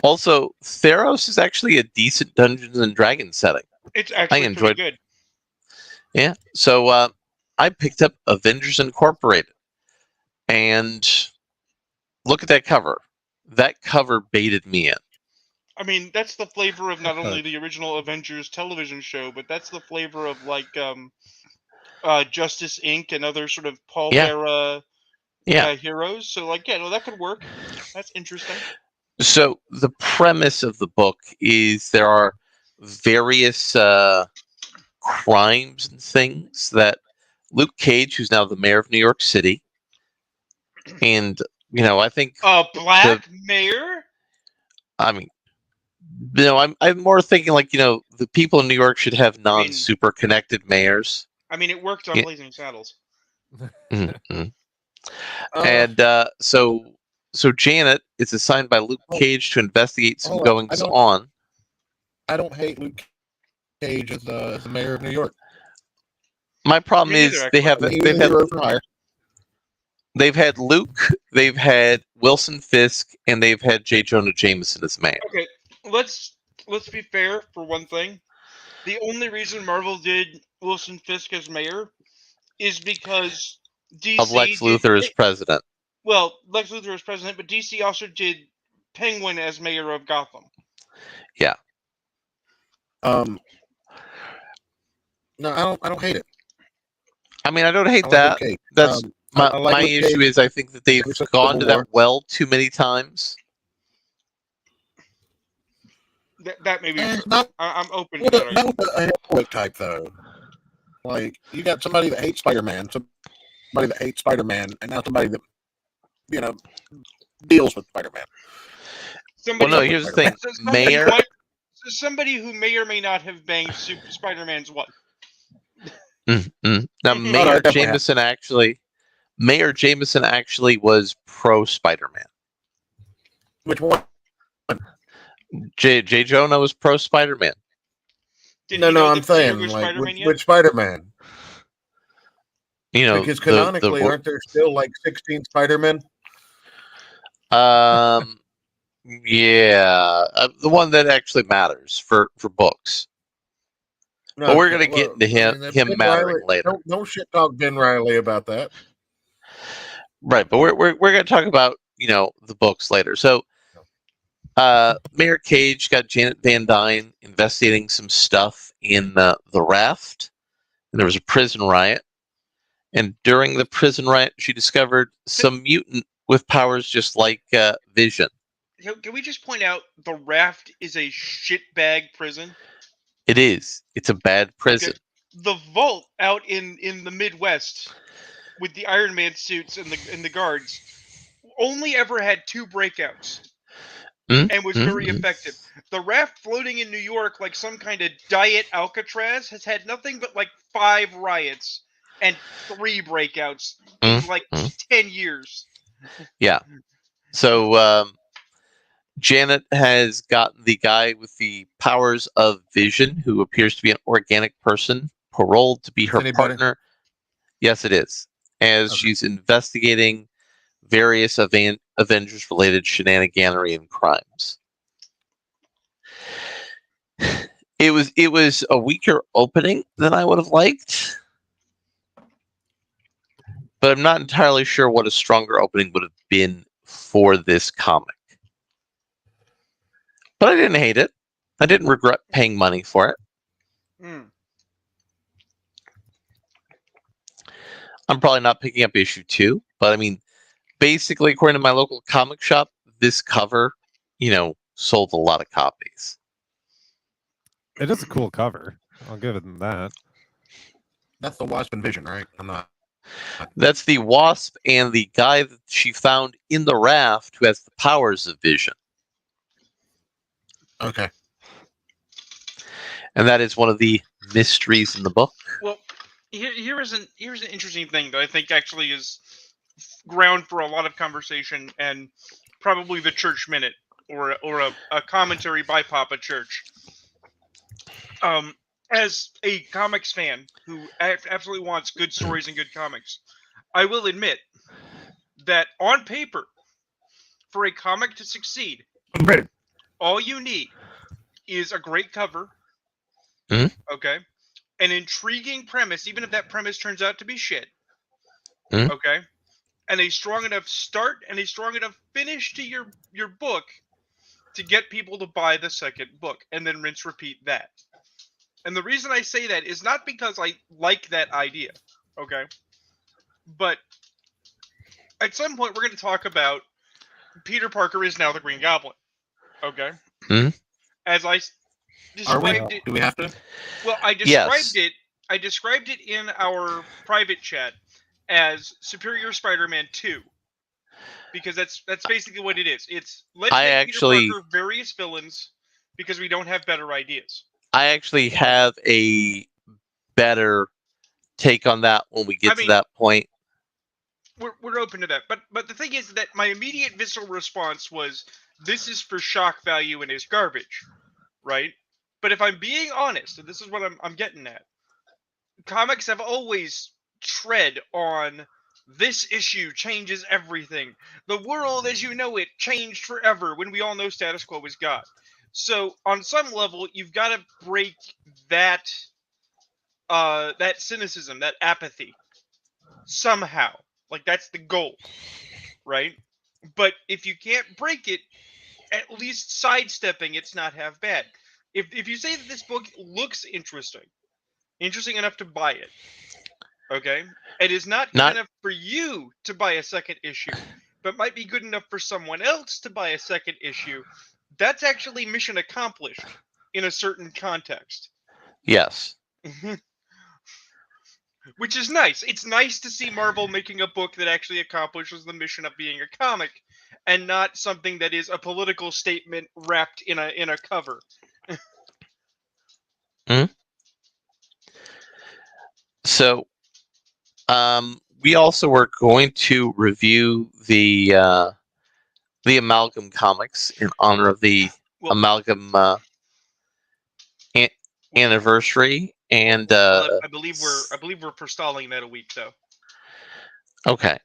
Also, Theros is actually a decent Dungeons and Dragons setting. It's actually pretty good. Yeah. So I picked up Avengers Incorporated, and look at that cover. That cover baited me in. I mean, that's the flavor of not only the original Avengers television show, but that's the flavor of like Justice Inc. and other sort of Paul Bearer heroes. So like, yeah, no, that could work. That's interesting. So the premise of the book is there are various crimes and things that Luke Cage, who's now the mayor of New York City, and I think black mayor. I mean, I'm more thinking like the people in New York should have non-super connected mayors. I mean, it worked on Blazing Saddles. Mm-hmm. And so Janet is assigned by Luke Cage to investigate some goings on. I don't hate Luke Cage as the mayor of New York. My problem is they've had Luke, they've had Wilson Fisk, and they've had J. Jonah Jameson as mayor. Okay, let's be fair for one thing. The only reason Marvel did Wilson Fisk as mayor is because DC of Lex Luthor as president. Well, Lex Luthor as president, but DC also did Penguin as mayor of Gotham. Yeah. No, I don't hate it. I mean, I don't hate that. That's my issue is I think that they've gone to that well too many times. That may be. I'm open to that. Not with a heroic type though. Like you got somebody that hates Spider-Man, somebody that hates Spider-Man, and now somebody that deals with Spider-Man. Well, no, here's the thing, mayor. Somebody who may or may not have banged Spider-Man's wife. Mm-hmm. Now, Mayor Jameson actually was pro Spider-Man. Which one? J. Jonah was pro Spider-Man. No, I'm saying like which Spider-Man? Because canonically, aren't there still like 16 Spider-Men? Yeah, the one that actually matters for books. No, but we're going to get into him mattering later. No shit talk Ben Reilly about that. Right, but we're going to talk about the books later. So, Mayor Cage got Janet Van Dyne investigating some stuff in the raft, and there was a prison riot. And during the prison riot, she discovered some mutant with powers just like Vision. Can we just point out the raft is a shitbag prison? It is. It's a bad prison. Okay. The vault out in the Midwest with the Iron Man suits and the guards only ever had 2 breakouts and was very effective. The raft floating in New York like some kind of diet Alcatraz has had nothing but like 5 riots and 3 breakouts in like 10 years. Yeah. So Janet has gotten the guy with the powers of Vision, who appears to be an organic person, paroled to be her partner. Yes, it is. As she's investigating various Avengers-related shenaniganery and crimes. It was a weaker opening than I would have liked, but I'm not entirely sure what a stronger opening would have been for this comic. But I didn't hate it. I didn't regret paying money for it. I'm probably not picking up issue 2, but I mean, basically, according to my local comic shop, this cover, sold a lot of copies. It is a cool cover. I'll give them that. That's the Wasp and Vision, right? I'm not. That's the Wasp and the guy that she found in the raft who has the powers of Vision. Okay. And that is one of the mysteries in the book. Well, here's an interesting thing that I think actually is ground for a lot of conversation and probably the Church Minute or a commentary by Papa Church. as a comics fan who absolutely wants good stories and good comics, I will admit that on paper, for a comic to succeed, all you need is a great cover, okay, an intriguing premise, even if that premise turns out to be shit, okay, and a strong enough start and a strong enough finish to your book to get people to buy the second book, and then rinse repeat that. And the reason I say that is not because I like that idea, okay, but at some point we're going to talk about Peter Parker is now the Green Goblin, okay? As I described it. Do we have to? Well, I described it. I described it in our private chat as Superior Spider-Man 2, because that's basically what it is. It's let's make Peter Parker various villains because we don't have better ideas. I actually have a better take on that when we get to that point. We're open to that, but the thing is that my immediate visceral response was, "This is for shock value and is garbage," right? But if I'm being honest, and this is what I'm getting at, comics have always tread on this issue changes everything. The world as you know it changed forever when we all know status quo is God. So on some level, you've got to break that that cynicism, that apathy, somehow. Like, that's the goal, right? But if you can't break it, at least sidestepping it's not half bad. If you say that this book looks interesting enough to buy it, okay, it is not good enough for you to buy a second issue, but might be good enough for someone else to buy a second issue, that's actually mission accomplished in a certain context. Yes. Which is nice. It's nice to see Marvel making a book that actually accomplishes the mission of being a comic, and not something that is a political statement wrapped in a cover. So, we also were going to review the Amalgam comics in honor of the Amalgam anniversary, and I believe we're forestalling that a week though. Okay.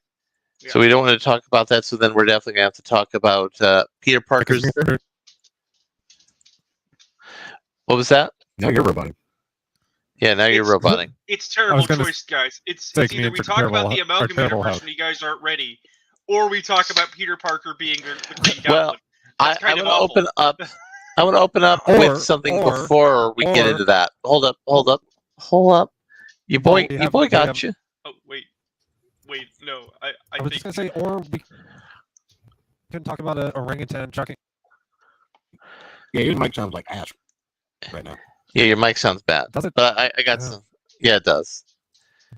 Yeah. So we don't want to talk about that. So then we're definitely gonna have to talk about Peter Parker's. What was that? Now you're roboting. Yeah, now you're roboting. It's terrible choice, guys. It's either we talk about the Amalgam universe and you guys aren't ready, or we talk about Peter Parker being the Green Goblin. Well, I want to open up. I want to open up with something before we get into that. Hold up. You boy got you. Oh wait, no. I was just gonna say, or we can talk about an orangutan chucking. Yeah, your mic sounds like ass right now. Yeah, your mic sounds bad. Does it? But I got some. Yeah, it does.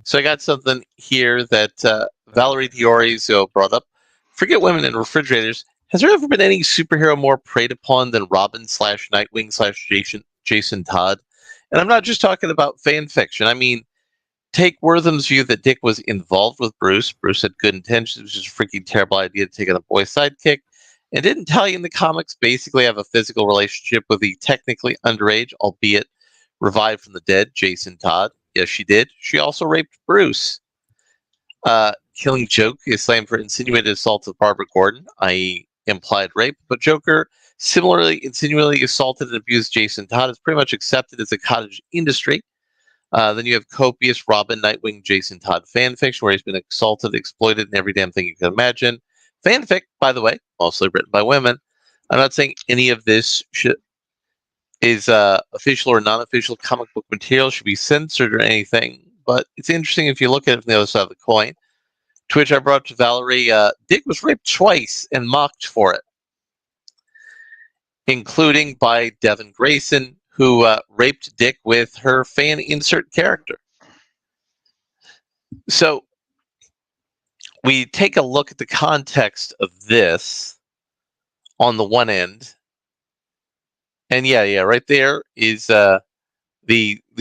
So I got something here that Valerie Diorio brought up. Forget women and refrigerators. Has there ever been any superhero more preyed upon than Robin / Nightwing / Jason Todd? And I'm not just talking about fan fiction. I mean, take Wortham's view that Dick was involved with Bruce. Bruce had good intentions. It was just a freaking terrible idea to take on a boy sidekick. And didn't Talia in the comics basically have a physical relationship with the technically underage, albeit revived from the dead, Jason Todd? Yes, she did. She also raped Bruce. Killing Joke is slammed for insinuated assault of Barbara Gordon, i.e. implied rape. But Joker similarly insinuatingly assaulted and abused Jason Todd. Is pretty much accepted as a cottage industry. Then you have copious Robin, Nightwing, Jason Todd fanfiction where he's been assaulted, exploited, and every damn thing you can imagine. Fanfic, by the way, mostly written by women. I'm not saying any of this is official or non-official comic book material should be censored or anything, but it's interesting if you look at it from the other side of the coin. To which I brought up to Valerie, Dick was raped twice and mocked for it, including by Devin Grayson, who raped Dick with her fan insert character. So we take a look at the context of this on the one end, and yeah, right there is the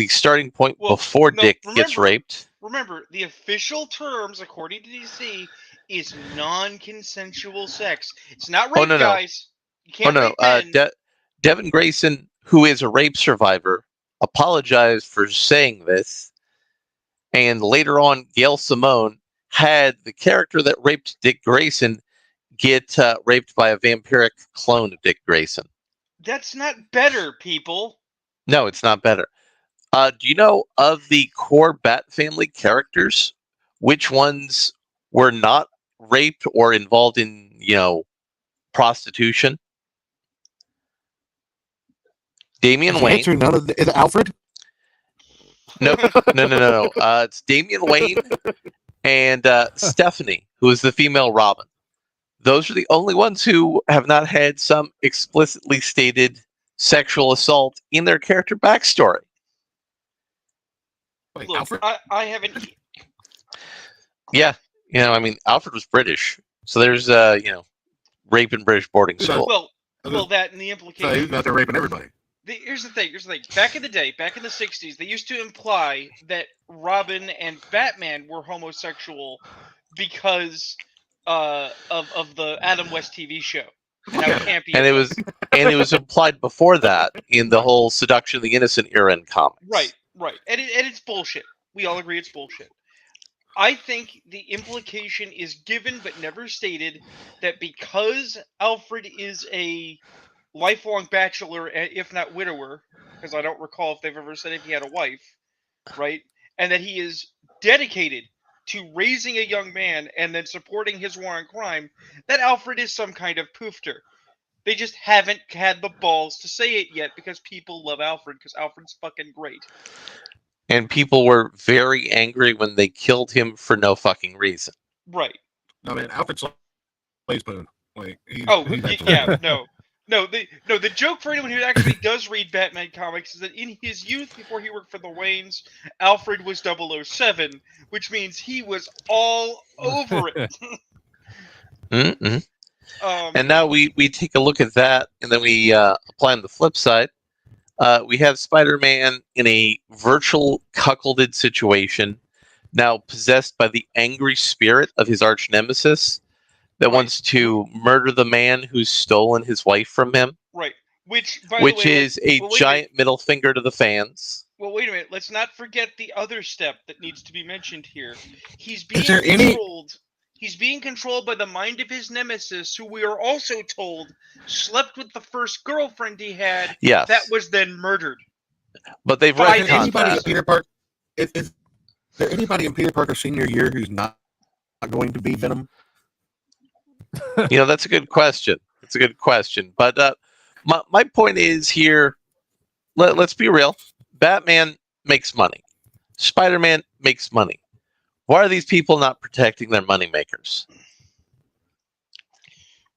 starting point before Dick gets raped. Remember, the official terms, according to DC, is non-consensual sex. It's not rape, guys. You can't rape men. Devin Grayson, who is a rape survivor, apologized for saying this. And later on, Gail Simone had the character that raped Dick Grayson get raped by a vampiric clone of Dick Grayson. That's not better, people. No, it's not better. Do you know of the core Bat Family characters, which ones were not raped or involved in, prostitution? Damian Wayne. Answer none of is it Alfred? No. It's Damian Wayne and Stephanie, who is the female Robin. Those are the only ones who have not had some explicitly stated sexual assault in their character backstory. Wait, Look, Alfred? I haven't. Yeah, Alfred was British, so there's rape in British boarding school. Well, that and the implication. So he's out there raping everybody. Here's the thing. Back in the day, back in the '60s, they used to imply that Robin and Batman were homosexual because of the Adam West TV show. And how campy and it was implied before that in the whole Seduction of the Innocent era in comics. Right. And it's bullshit. We all agree it's bullshit. I think the implication is given but never stated that because Alfred is a lifelong bachelor, if not widower, because I don't recall if they've ever said if he had a wife, right? And that he is dedicated to raising a young man and then supporting his war on crime, that Alfred is some kind of poofter. They just haven't had the balls to say it yet because people love Alfred because Alfred's fucking great. And people were very angry when they killed him for no fucking reason. Right. No, man, Alfred's plays spoon. Like, The joke for anyone who actually does read Batman comics is that in his youth, before he worked for the Waynes, Alfred was 007, which means he was all over it. Mm-hmm. And now we take a look at that, and then we apply on the flip side. We have Spider-Man in a virtual cuckolded situation, now possessed by the angry spirit of his arch nemesis that wants to murder the man who's stolen his wife from him. Right. Which is a giant middle finger to the fans. Well, wait a minute. Let's not forget the other step that needs to be mentioned here. He's being controlled. He's being controlled by the mind of his nemesis, who we are also told slept with the first girlfriend he had. Yes. That was then murdered. But they've retconned that. Peter Parker. Is there anybody in Peter Parker's senior year who's not going to be Venom? That's a good question. But my point is here, let's be real. Batman makes money. Spider-Man makes money. Why are these people not protecting their moneymakers?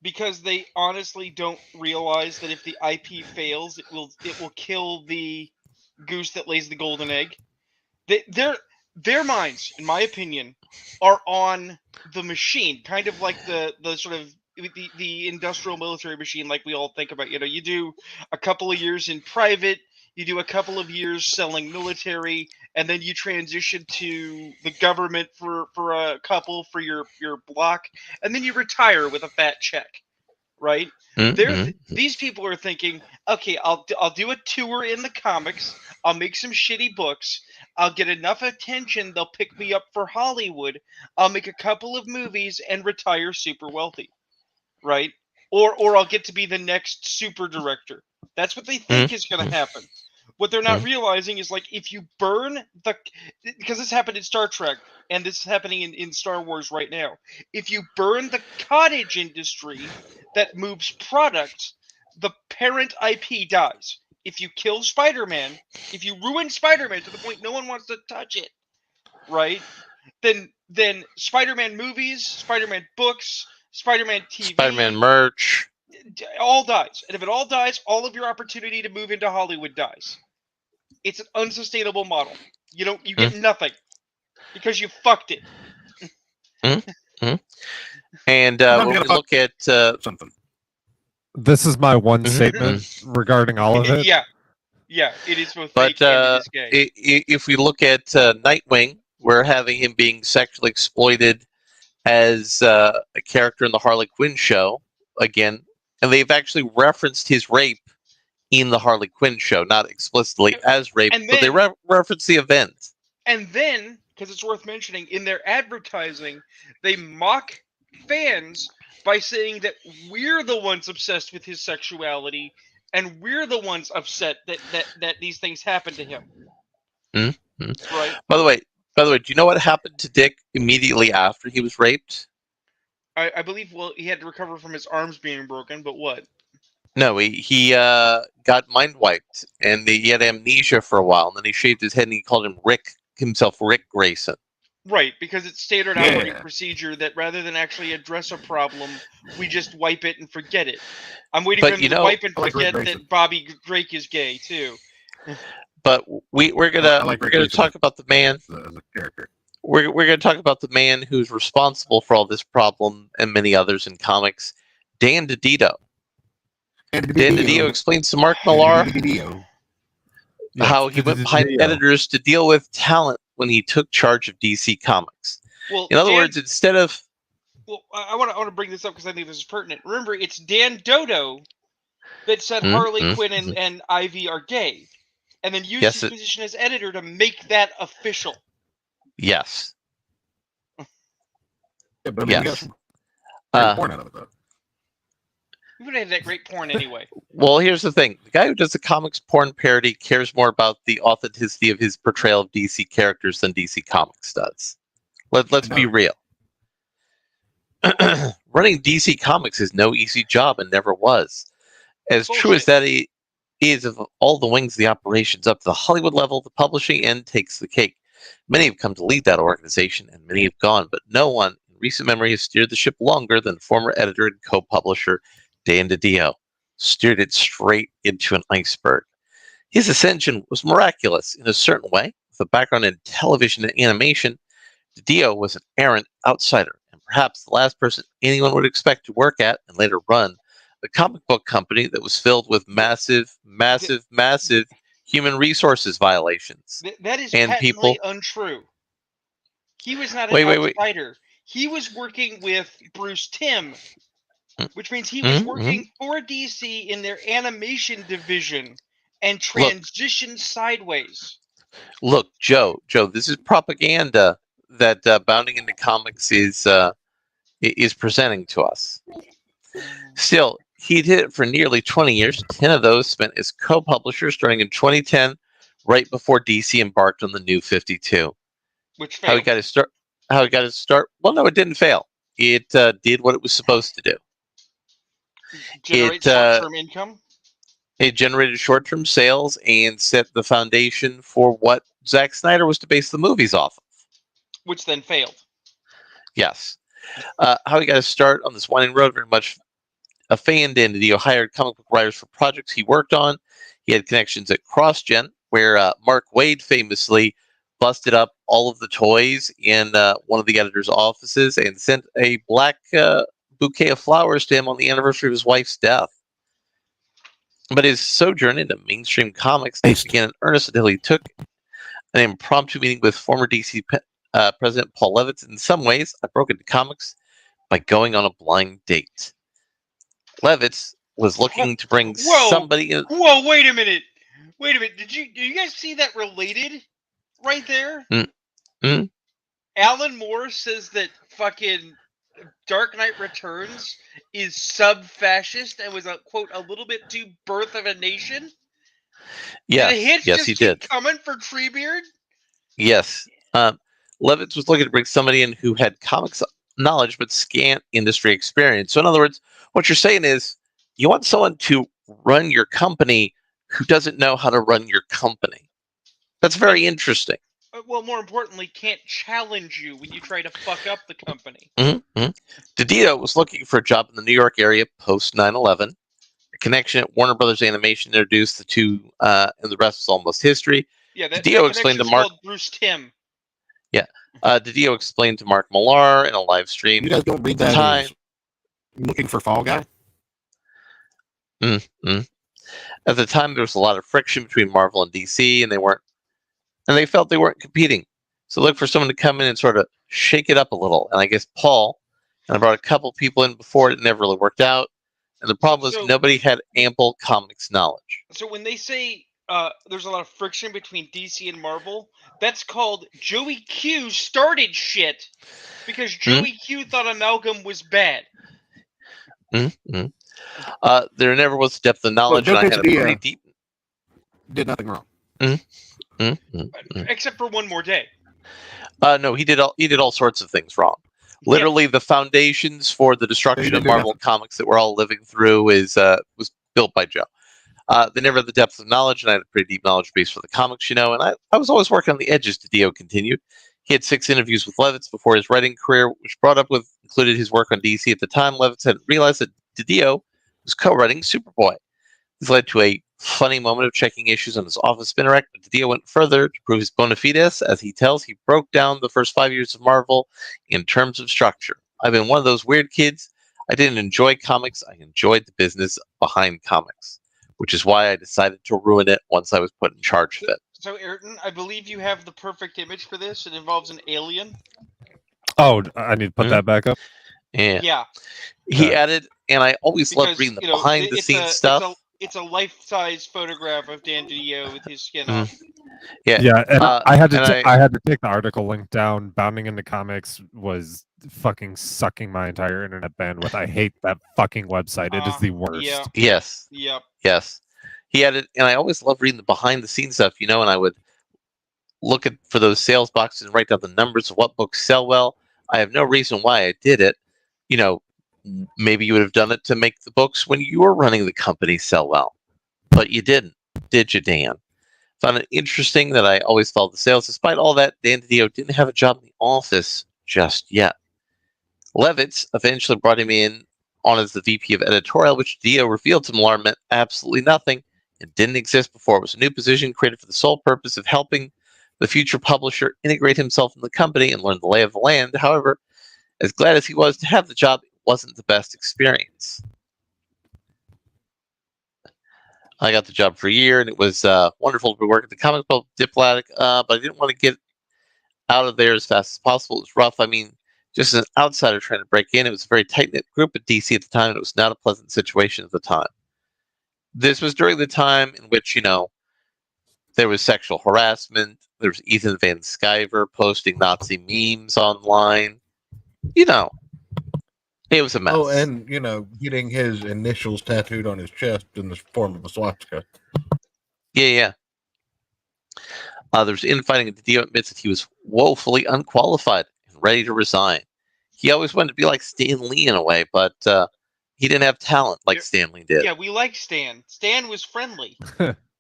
Because they honestly don't realize that if the IP fails, it will kill the goose that lays the golden egg. Their minds, in my opinion, are on the machine, kind of like the sort of the industrial military machine, like we all think about. You do a couple of years in private, you do a couple of years selling military, and then you transition to the government for a couple for your block, and then you retire with a fat check, right? Mm-hmm. These people are thinking, okay, I'll do a tour in the comics, I'll make some shitty books, I'll get enough attention, they'll pick me up for Hollywood, I'll make a couple of movies and retire super wealthy, right? Or I'll get to be the next super director. That's what they think is going to happen. What they're not realizing is, like, if you burn because this happened in Star Trek, and this is happening in Star Wars right now. If you burn the cottage industry that moves product, the parent IP dies. If you kill Spider-Man, if you ruin Spider-Man to the point no one wants to touch it, right? Then Spider-Man movies, Spider-Man books, Spider-Man TV, Spider-Man merch, all dies. And if it all dies, all of your opportunity to move into Hollywood dies. It's an unsustainable model. You get nothing because you fucked it. And when we look at something, this is my one statement regarding all of it. Yeah, it is both fake and it is gay. If we look at Nightwing, we're having him being sexually exploited as a character in the Harley Quinn show again, and they've actually referenced his rape in the Harley Quinn show, not explicitly as rape, And but they then- reference the event. And then, because it's worth mentioning, in their advertising, they mock fans by saying that we're the ones obsessed with his sexuality, and we're the ones upset that these things happen to him. Mm-hmm. Right. By the way, do you know what happened to Dick immediately after he was raped? I believe, well, he had to recover from his arms being broken, but what? No, he got mind wiped, and he had amnesia for a while, and then he shaved his head and he called himself Rick Grayson. Right, because it's standard operating procedure that rather than actually address a problem, we just wipe it and forget it. I'm waiting for him to wipe and forget that Bobby Drake is gay too. But we're gonna talk about the man. The character. We're gonna talk about the man who's responsible for all this problem and many others in comics, Dan DiDio. Dan DiDio explains to Mark Millar how he went behind editors to deal with talent when he took charge of DC Comics. Well, in other words, instead of... Well, I want to bring this up because I think this is pertinent. Remember, it's Dan Dodo that said Harley Quinn and Ivy are gay, and then used his position as editor to make that official. Yes. Yeah, but yes. Porn out of it, though. We would have that great porn anyway. Well, here's the thing. The guy who does the comics porn parody cares more about the authenticity of his portrayal of DC characters than DC Comics does. Let's be real. Running DC Comics is no easy job and never was. As true as that is, of all the wings of the operations up to the Hollywood level, the publishing end takes the cake. Many have come to lead that organization, and many have gone, but no one in recent memory has steered the ship longer than former editor and co-publisher Dan DiDio. Steered it straight into an iceberg. His ascension was miraculous in a certain way. With a background in television and animation, DiDio was an errant outsider, and perhaps the last person anyone would expect to work at and later run a comic book company that was filled with massive human resources violations. That is and patently untrue. He was not an outsider. He was working with Bruce Timm, which means he was working for DC in their animation division and transitioned sideways. Look, Joe, this is propaganda that Bounding into Comics is presenting to us. Still, he did it for nearly 20 years. 10 of those spent as co-publisher, starting in 2010, right before DC embarked on the New 52. Which failed. How he got his start? Well, no, it didn't fail. It did what it was supposed to do. Generate short-term income? It generated short-term sales and set the foundation for what Zack Snyder was to base the movies off of. Which then failed. Yes. How he got his start on this winding road, very much a fan. Dan DiDio hired comic book writers for projects he worked on. He had connections at CrossGen, where Mark Waid famously busted up all of the toys in one of the editor's offices and sent a black bouquet of flowers to him on the anniversary of his wife's death. But his sojourn into mainstream comics began in earnest until he took an impromptu meeting with former DC President Paul Levitz. In some ways, I broke into comics by going on a blind date. Levitz was looking to bring somebody in. Whoa, wait a minute. Do you guys see that related right there? Alan Moore says that fucking Dark Knight Returns is sub-fascist and was a quote a little bit too Birth of a Nation. Yes, and the hits yes, just he keep did. coming for Treebeard. Yes, Levitz was looking to bring somebody in who had comics knowledge but scant industry experience. So, in other words, what you're saying is you want someone to run your company who doesn't know how to run your company. That's very interesting. Well, more importantly, can't challenge you when you try to fuck up the company. DiDio was looking for a job in the New York area post 9/11. A connection at Warner Brothers Animation introduced the two, and the rest was almost history. Yeah, that DiDio explained to Mark. Bruce Timm. Yeah, DiDio explained to Mark Millar in a live stream. You guys don't read that as looking for Fall Guy? At the time, there was a lot of friction between Marvel and DC, and they felt they weren't competing. So look for someone to come in and sort of shake it up a little. And I guess Paul, and I brought a couple people in before, it never really worked out. And the problem was nobody had ample comics knowledge. So when they say there's a lot of friction between DC and Marvel, that's called Joey Q started shit because Joey Q thought Amalgam was bad. There never was depth of knowledge, and I had a pretty deep. Did nothing wrong. Except for One More Day. No, he did all sorts of things wrong. Literally, the foundations for the destruction of Marvel comics that we're all living through was built by Joe. They never had the depth of knowledge, and I had a pretty deep knowledge base for the comics, and I was always working on the edges. Didio continued. He had 6 interviews with Levitz before his writing career, which included his work on DC at the time. Levitz had realized that Didio was co-writing Superboy. This led to a funny moment of checking issues on his office spinner act, but Didio went further to prove his bona fides. As he tells, he broke down the first 5 years of Marvel in terms of structure. I've been one of those weird kids. I didn't enjoy comics. I enjoyed the business behind comics, which is why I decided to ruin it once I was put in charge of it. So, Ayrton, I believe you have the perfect image for this. It involves an alien. Oh, I need to put that back up? Yeah. He added, and I always loved reading the behind-the-scenes stuff. It's a life-size photograph of Dan Didio with his skin off. Yeah, and I had to take the article link down. Bounding into Comics was fucking sucking my entire internet bandwidth. I hate that fucking website. It is the worst. Yeah. Yes. Yep. Yes. He added, and I always loved reading the behind-the-scenes stuff, and I would look for those sales boxes and write down the numbers of what books sell well. I have no reason why I did it. Maybe you would have done it to make the books when you were running the company sell well, but you didn't, did you, Dan? Found it interesting that I always followed the sales. Despite all that, Dan Didio didn't have a job in the office just yet. Levitz eventually brought him on as the VP of editorial, which Didio revealed to Millar meant absolutely nothing and didn't exist before. It was a new position created for the sole purpose of helping the future publisher integrate himself in the company and learn the lay of the land. However, as glad as he was to have the job, it wasn't the best experience. I got the job for a year, and it was wonderful to be working at the comic book diplomatic, but I didn't want to get out of there as fast as possible. It was rough. I mean, just as an outsider trying to break in, it was a very tight-knit group at DC at the time, and it was not a pleasant situation at the time. This was during the time in which, there was sexual harassment. There was Ethan Van Sciver posting Nazi memes online. It was a mess. Oh, and, getting his initials tattooed on his chest in the form of a swastika. Yeah. There's infighting, and Didio admits that he was woefully unqualified and ready to resign. He always wanted to be like Stan Lee in a way, but he didn't have talent like Stan Lee did. Yeah, we like Stan. Stan was friendly.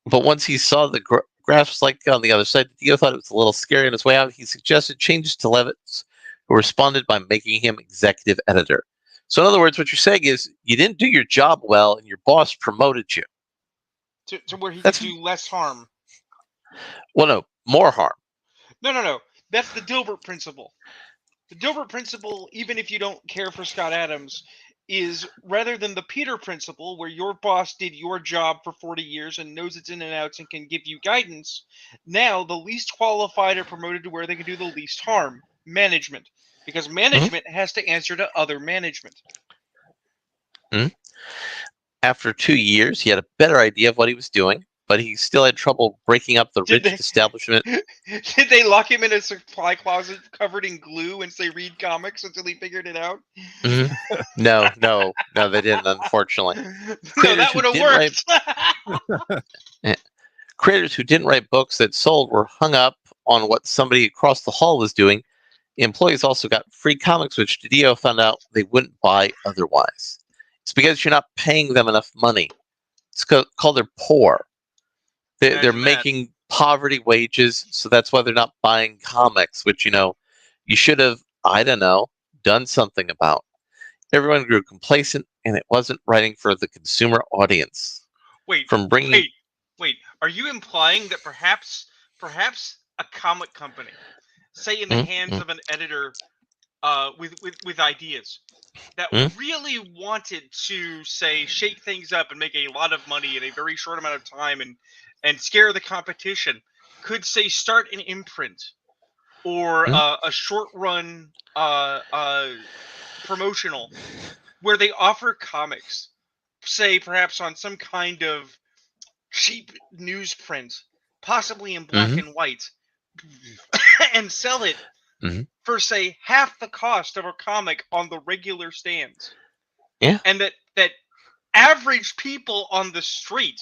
But once he saw the graphs on the other side, Didio thought it was a little scary on his way out. He suggested changes to Levitz, who responded by making him executive editor. So in other words, what you're saying is you didn't do your job well, and your boss promoted you. To where he could do less harm. Well, no, more harm. No. That's the Dilbert principle. The Dilbert principle, even if you don't care for Scott Adams, is rather than the Peter principle, where your boss did your job for 40 years and knows its in and outs and can give you guidance, now the least qualified are promoted to where they can do the least harm. Management. Because management has to answer to other management. After 2 years, he had a better idea of what he was doing, but he still had trouble breaking up the rich establishment. Did they lock him in a supply closet covered in glue and say read comics until he figured it out? No, they didn't, unfortunately. No, that would have worked. Creators who didn't write books that sold were hung up on what somebody across the hall was doing. Employees also got free comics, which Didio found out they wouldn't buy otherwise. It's because you're not paying them enough money. It's called they're poor. They're making poverty wages, so that's why they're not buying comics, which, you should have, done something about. Everyone grew complacent, and it wasn't writing for the consumer audience. Wait. Are you implying that perhaps a comic company, say in the hands of an editor with ideas, that really wanted to, say, shake things up and make a lot of money in a very short amount of time and scare the competition, could, say, start an imprint or a short run promotional where they offer comics say perhaps on some kind of cheap newsprint, possibly in black and white, and sell it for, say, half the cost of a comic on the regular stands. Yeah. And that average people on the street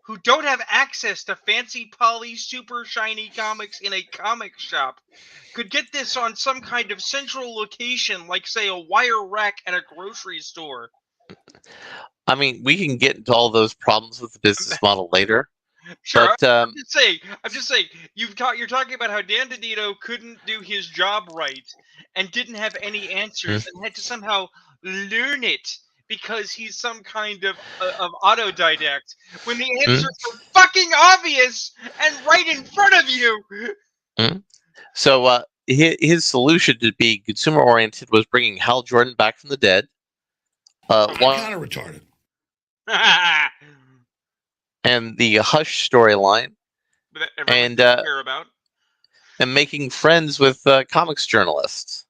who don't have access to fancy poly super shiny comics in a comic shop could get this on some kind of central location, like, say, a wire rack at a grocery store. I mean, we can get into all those problems with the business model later. Sure, but I'm just saying. You're talking about how Dan DiDio couldn't do his job right and didn't have any answers and had to somehow learn it because he's some kind of autodidact. When the answers are fucking obvious and right in front of you. So his solution to be consumer oriented was bringing Hal Jordan back from the dead. I'm kind of retarded. And the Hush storyline, and care about, and making friends with comics journalists.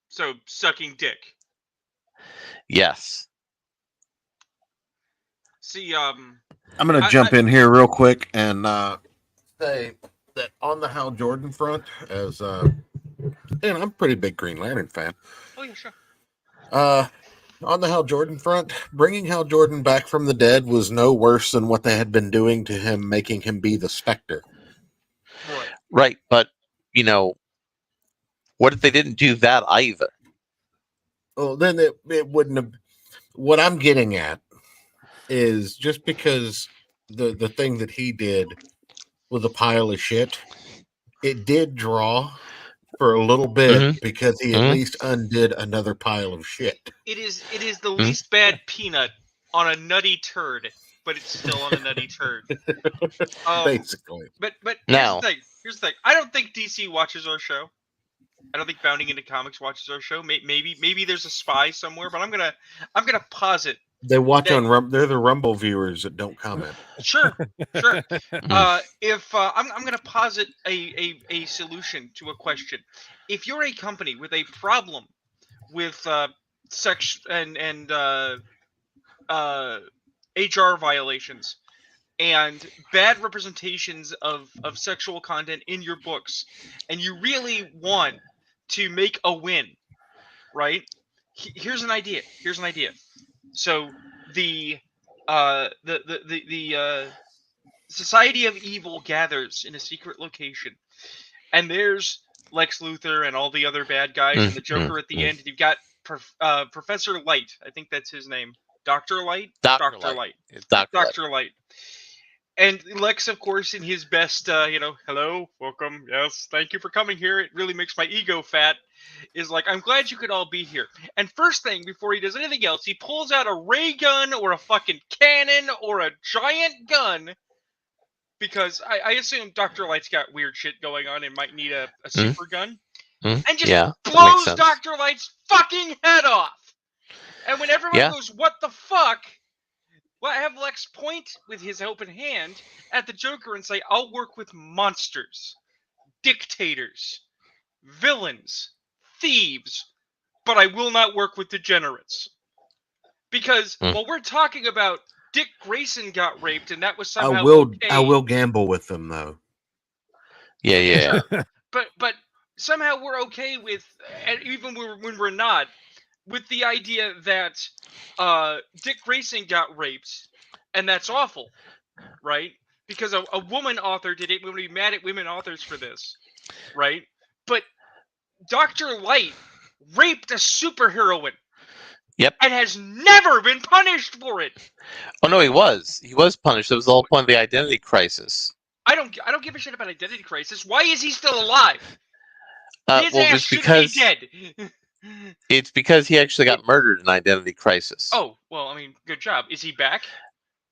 So sucking dick. Yes. See, I'm going to jump in here real quick and say that on the Hal Jordan front, as and I'm a pretty big Green Lantern fan. Oh yeah, sure. On the Hal Jordan front, bringing Hal Jordan back from the dead was no worse than what they had been doing to him, making him be the Spectre. Right, but, what if they didn't do that either? Well, then it wouldn't have... What I'm getting at is just because the thing that he did was a pile of shit, it did draw for a little bit because he at least undid another pile of shit. It is the least bad peanut on a nutty turd, but it's still on a nutty turd. Basically. But here's the thing. I don't think DC watches our show. I don't think Bounding Into Comics watches our show. Maybe there's a spy somewhere, but I'm gonna posit. They watch on Rumble. They're the Rumble viewers that don't comment. Sure. If I'm going to posit a solution to a question. If you're a company with a problem with sex and HR violations and bad representations of sexual content in your books, and you really want to make a win, right? Here's an idea. So the Society of Evil gathers in a secret location, and there's Lex Luthor and all the other bad guys and the Joker at the end. And you've got Professor Light. I think that's his name. Dr. Light? Dr. Light. Dr. Light. And Lex, of course, in his best, hello, welcome, yes, thank you for coming here. It really makes my ego fat. Is like, I'm glad you could all be here. And first thing, before he does anything else, he pulls out a ray gun or a fucking cannon or a giant gun. Because I assume Dr. Light's got weird shit going on and might need a super gun. And just blows Dr. Light's fucking head off. And when everyone goes, what the fuck? Well, I have Lex point with his open hand at the Joker and say, I'll work with monsters, dictators, villains, thieves, but I will not work with degenerates. Because while we're talking about Dick Grayson got raped and that was somehow I will gamble with them, though. Yeah. But somehow we're okay with, and even when we're not, with the idea that Dick Grayson got raped, and that's awful, right? Because a woman author did it. We're going to be mad at women authors for this, right? But Dr. Light raped a superheroine. Yep. And has never been punished for it. Oh no, he was. He was punished. That was the whole point of the identity crisis. I don't give a shit about identity crisis. Why is he still alive? His well, ass should be dead. It's because he actually got murdered in Identity Crisis. Oh, well, I mean, good job. Is he back?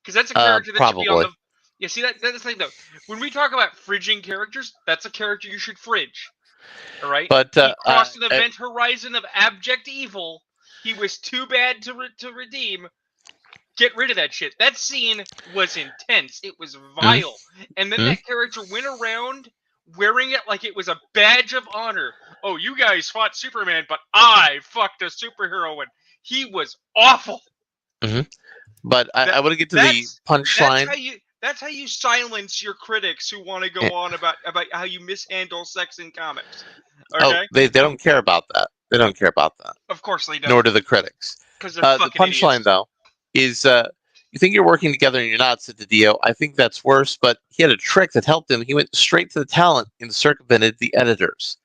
Because that's a character that should be on the... Yeah, see, that's the thing, though. When we talk about fridging characters, that's a character you should fridge. All right? But, he crossed an event horizon of abject evil. He was too bad to redeem. Get rid of that shit. That scene was intense. It was vile. And then that character went around wearing it like it was a badge of honor. Oh, you guys fought Superman, but I fucked a superheroine. He was awful. Mm-hmm. But I want to get to the punchline. That's how you silence your critics who want to go on about how you mishandle sex in comics. Okay? Oh, they don't care about that. They don't care about that. Of course they don't. Nor do the critics. Because they're fucking the punchline, idiots. though, is you think you're working together and you're not, said to Dio. I think that's worse, but he had a trick that helped him. He went straight to the talent and circumvented the editors.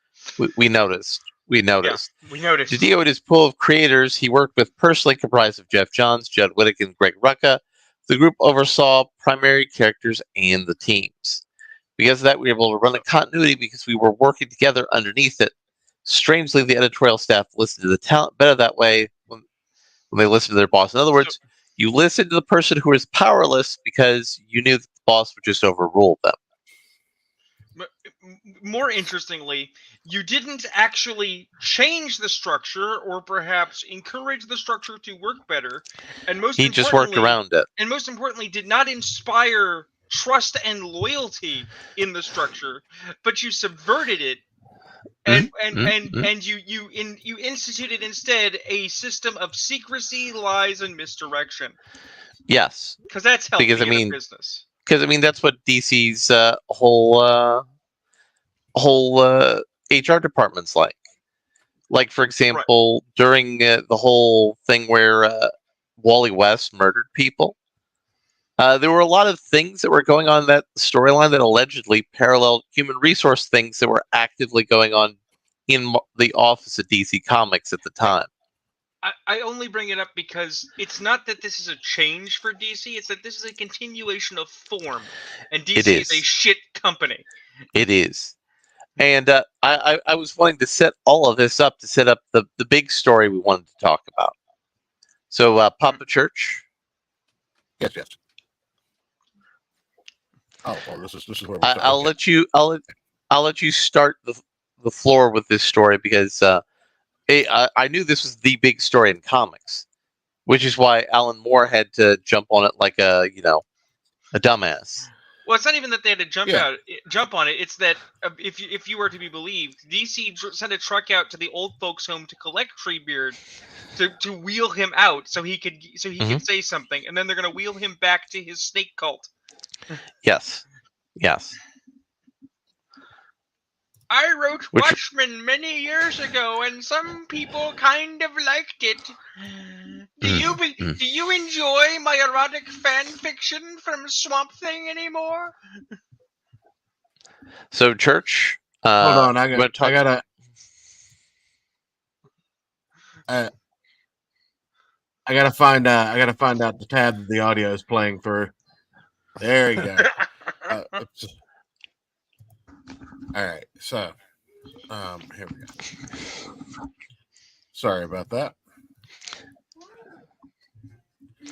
We noticed. We noticed. Yeah, we noticed. Dio and his pool of creators he worked with personally comprised of Jeff Johns, Judd Wittick, and Greg Rucka. The group oversaw primary characters and the teams. Because of that, we were able to run a continuity because we were working together underneath it. Strangely, the editorial staff listened to the talent better that way when they listened to their boss. In other words, you listen to the person who is powerless because you knew that the boss would just overrule them. More interestingly, you didn't actually change the structure or perhaps encourage the structure to work better. And he just worked around it. And most importantly, did not inspire trust and loyalty in the structure, but you subverted it. And you instituted instead a system of secrecy, lies, and misdirection. Yes, because that's healthy in a business. Because that's what DC's whole HR department's like. Like, for example, during the whole thing where Wally West murdered people, there were a lot of things that were going on in that storyline that allegedly paralleled human resource things that were actively going on in the office of DC Comics at the time. I only bring it up because it's not that this is a change for DC, it's that this is a continuation of form. And DC is a shit company. It is. And I was wanting to set all of this up to set up the big story we wanted to talk about. So, Papa Church? Yes. Oh, well, this is where I'll let you start the floor with this story because I knew this was the big story in comics, which is why Alan Moore had to jump on it like a dumbass. Well, it's not even that they had to jump on it. It's that if you were to be believed, DC sent a truck out to the old folks' home to collect Treebeard to wheel him out so he could say something, and then they're going to wheel him back to his snake cult. Yes. I wrote Watchmen many years ago, and some people kind of liked it. Do you enjoy my erotic fan fiction from Swamp Thing anymore? So, Church, hold on, I gotta find out the tab that the audio is playing through. There you go. All right, so here we go. Sorry about that.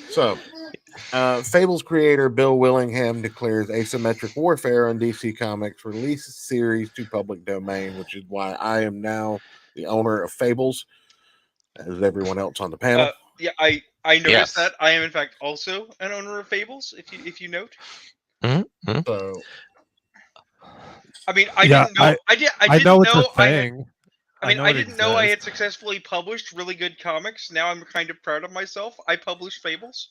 So, Fables creator Bill Willingham declares asymmetric warfare on DC Comics, releases series to public domain, which is why I am now the owner of Fables, as everyone else on the panel. Yeah, I noticed that. I am in fact also an owner of Fables. If you note. Mm-hmm. So. I mean, I didn't know. I didn't know know it's a thing. I didn't know I had successfully published really good comics. Now I'm kind of proud of myself. I published Fables.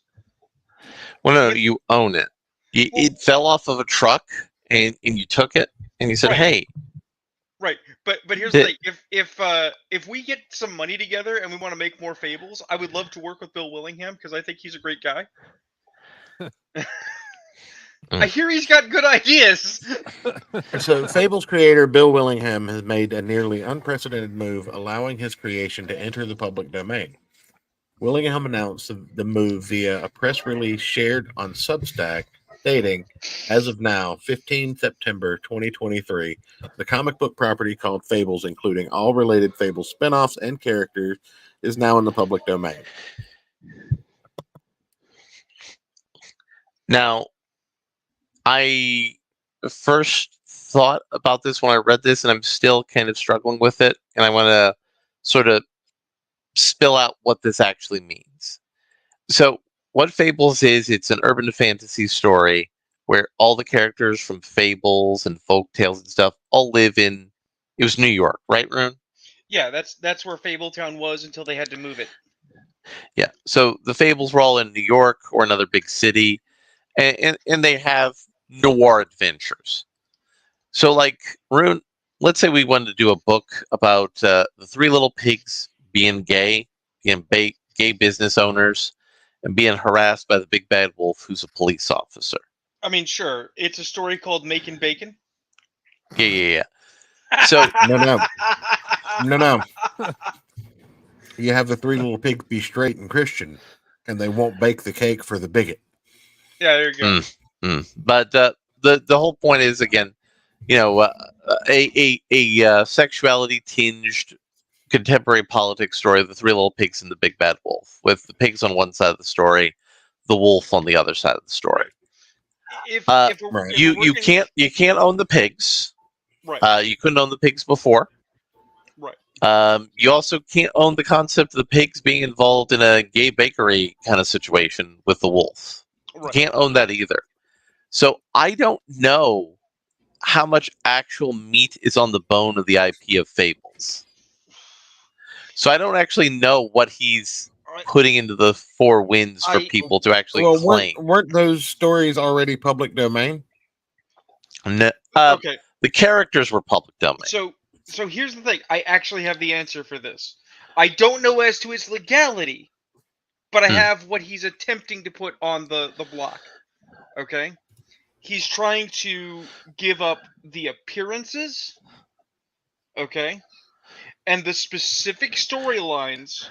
Well, no, you own it. It fell off of a truck, and you took it, and you said, "Hey." Right, but here's the thing: if we get some money together and we want to make more Fables, I would love to work with Bill Willingham because I think he's a great guy. I hear he's got good ideas. So, Fables creator Bill Willingham has made a nearly unprecedented move, allowing his creation to enter the public domain. Willingham announced the move via a press release shared on Substack, stating, as of now, 15 September 2023, the comic book property called Fables, including all related Fables spinoffs and characters, is now in the public domain. Now, I first thought about this when I read this, and I'm still kind of struggling with it, and I want to sort of spill out what this actually means. So, what Fables is, it's an urban fantasy story where all the characters from Fables and folk tales and stuff all live in, it was New York, right, Rune? Yeah, that's where Fabletown was until they had to move it. Yeah. So the Fables were all in New York or another big city, and they have noir adventures. So, like, Rune, let's say we wanted to do a book about the three little pigs being gay, gay business owners, and being harassed by the big bad wolf who's a police officer. I mean, sure. It's a story called Making Bacon. Yeah. So No. You have the three little pigs be straight and Christian, and they won't bake the cake for the bigot. Yeah, there you go. But the whole point is, again, a sexuality tinged contemporary politics story of the three little pigs and the big bad wolf, with the pigs on one side of the story, the wolf on the other side of the story. You can't own the pigs. Right. You couldn't own the pigs before. Right. You also can't own the concept of the pigs being involved in a gay bakery kind of situation with the wolf. Right. You can't own that either. So I don't know how much actual meat is on the bone of the IP of Fables. So I don't actually know what he's putting into the four winds for people to actually claim. Weren't those stories already public domain? No, Okay. The characters were public domain. So here's the thing. I actually have the answer for this. I don't know as to its legality, but I have what he's attempting to put on the block. Okay? He's trying to give up the appearances, okay, and the specific storylines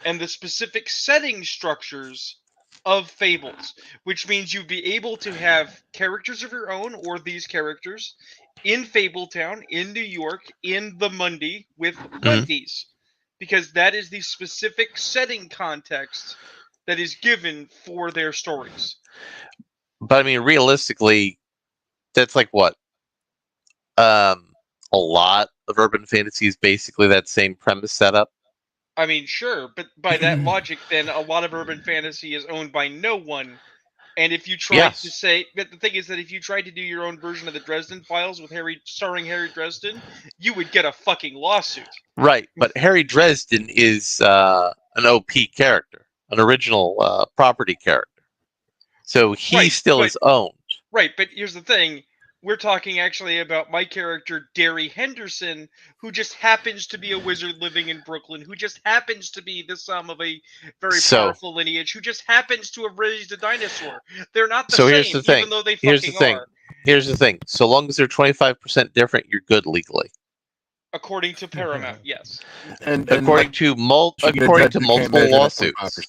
and the specific setting structures of Fables, which means you'd be able to have characters of your own, or these characters, in Fabletown, in New York, in the Mundy, with Wendy's. Because that is the specific setting context that is given for their stories. But I mean, realistically, that's like what? A lot of urban fantasy is basically that same premise setup. I mean, sure, but by that logic, then a lot of urban fantasy is owned by no one. And if you tried to say, but the thing is that if you tried to do your own version of the Dresden Files with starring Harry Dresden, you would get a fucking lawsuit. Right, but Harry Dresden is an OP character, an original property character. So he still is owned. Right, but here's the thing. We're talking actually about my character, Derry Henderson, who just happens to be a wizard living in Brooklyn, who just happens to be the son of a very powerful lineage, who just happens to have raised a dinosaur. They're not the same, here's the thing. Even though they here's fucking the thing. are. Here's the thing. So long as they're 25% different, you're good legally. According to Paramount, yes. And according to multiple lawsuits.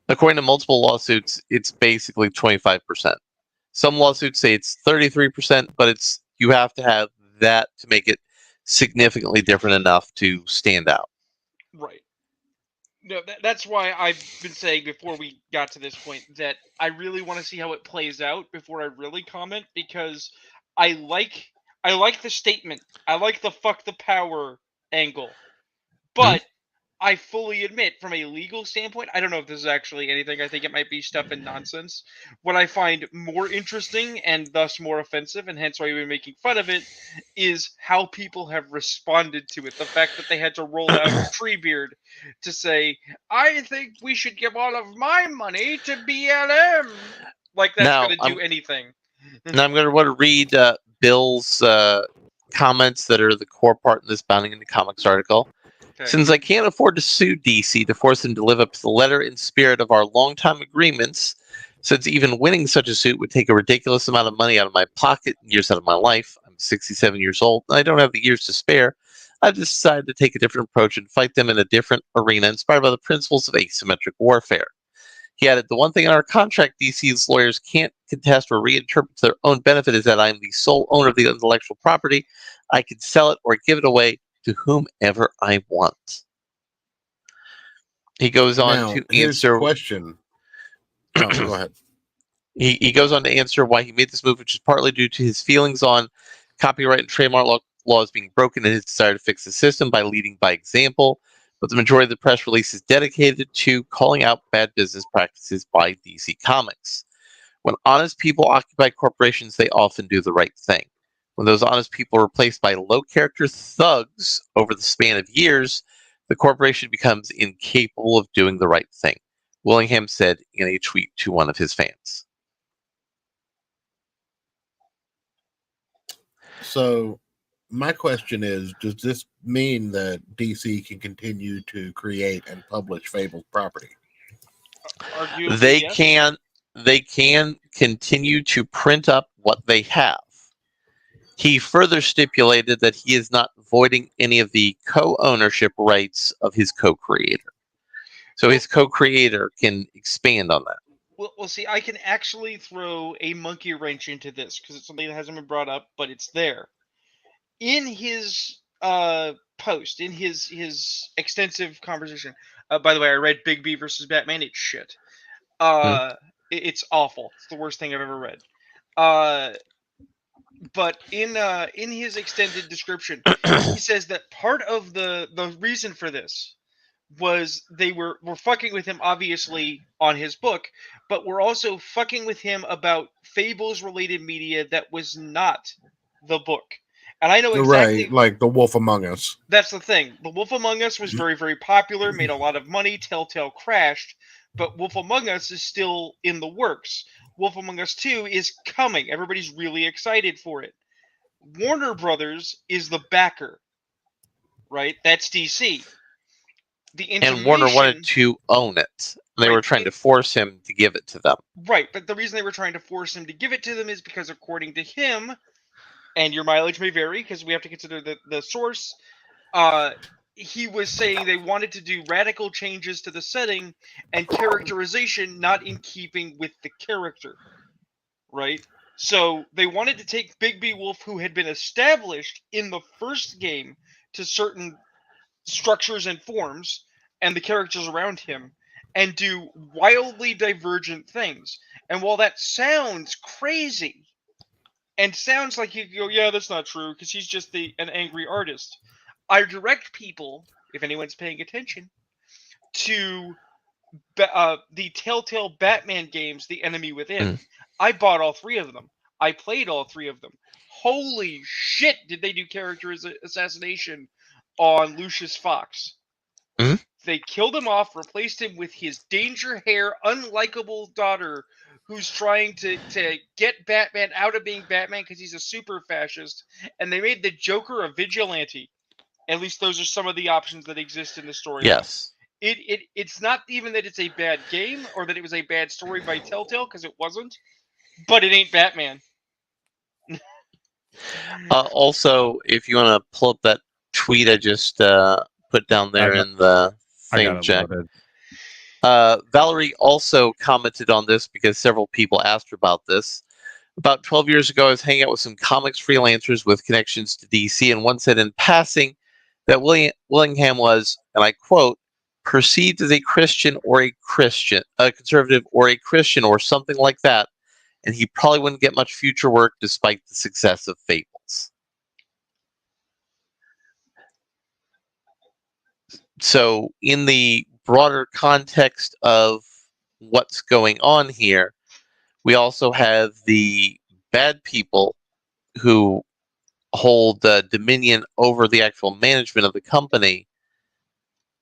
According to multiple lawsuits, it's basically 25%. Some lawsuits say it's 33%, but you have to have that to make it significantly different enough to stand out. Right. No, that's why I've been saying before we got to this point that I really want to see how it plays out before I really comment, because I like the statement. I like the fuck the power angle. But I fully admit, from a legal standpoint, I don't know if this is actually anything. I think it might be stuff and nonsense. What I find more interesting and thus more offensive, and hence why we've been making fun of it, is how people have responded to it. The fact that they had to roll out Treebeard to say, I think we should give all of my money to BLM. Like that's going to do anything. Now I'm going to want to read Bill's comments that are the core part in this Bounding into Comics article. Okay. Since I can't afford to sue DC to force them to live up to the letter and spirit of our longtime agreements, since even winning such a suit would take a ridiculous amount of money out of my pocket and years out of my life, I'm 67 years old, and I don't have the years to spare, I've decided to take a different approach and fight them in a different arena inspired by the principles of asymmetric warfare. He added, the one thing in our contract DC's lawyers can't contest or reinterpret to their own benefit is that I am the sole owner of the intellectual property. I can sell it or give it away to whomever I want. He goes on to answer question. Oh, go ahead. He goes on to answer why he made this move, which is partly due to his feelings on copyright and trademark laws being broken and his desire to fix the system by leading by example. But the majority of the press release is dedicated to calling out bad business practices by DC Comics. When honest people occupy corporations, they often do the right thing. When those honest people are replaced by low-character thugs over the span of years, the corporation becomes incapable of doing the right thing, Willingham said in a tweet to one of his fans. So, my question is, does this mean that DC can continue to create and publish Fables property? Arguably, They yes. can continue to print up what they have. He further stipulated that he is not voiding any of the co-ownership rights of his co-creator. So his co-creator can expand on that. Well, see, I can actually throw a monkey wrench into this because it's something that hasn't been brought up, but it's there. In his post, in his extensive conversation. By the way, I read Big B versus Batman. It's shit. It's awful. It's the worst thing I've ever read. But in his extended description, he says that part of the reason for this was they were fucking with him, obviously, on his book, but were also fucking with him about Fables related media that was not the book. And I know exactly, right, like The Wolf Among Us. That's the thing. The Wolf Among Us was very, very popular, made a lot of money. Telltale crashed, but Wolf Among Us is still in the works. Wolf Among Us 2 is coming. Everybody's really excited for it. Warner Brothers is the backer, right? That's DC. And Warner wanted to own it. They were trying to force him to give it to them. Right, but the reason they were trying to force him to give it to them is because, according to him, and your mileage may vary because we have to consider the source, he was saying they wanted to do radical changes to the setting and characterization not in keeping with the character, right? So they wanted to take Big B Wolf, who had been established in the first game, to certain structures and forms and the characters around him, and do wildly divergent things. And while that sounds crazy and sounds like you go, yeah, that's not true, because he's just an angry artist, I direct people, if anyone's paying attention, to the Telltale Batman games, The Enemy Within. I bought all 3 of them. I played all 3 of them. Holy shit, did they do character assassination on Lucius Fox. They killed him off, replaced him with his danger hair, unlikable daughter who's trying to get Batman out of being Batman because he's a super fascist, and they made the Joker a vigilante. At least those are some of the options that exist in the story. Yes. It's not even that it's a bad game or that it was a bad story by Telltale, because it wasn't, but it ain't Batman. Also, if you want to pull up that tweet I just put down there in the thing, Jack. Valerie also commented on this because several people asked her about this. About 12 years ago, I was hanging out with some comics freelancers with connections to DC, and one said in passing that Willingham was, and I quote, perceived as a Christian or a conservative or a Christian or something like that, and he probably wouldn't get much future work despite the success of Fables. So, in the broader context of what's going on here, we also have the bad people who hold dominion over the actual management of the company,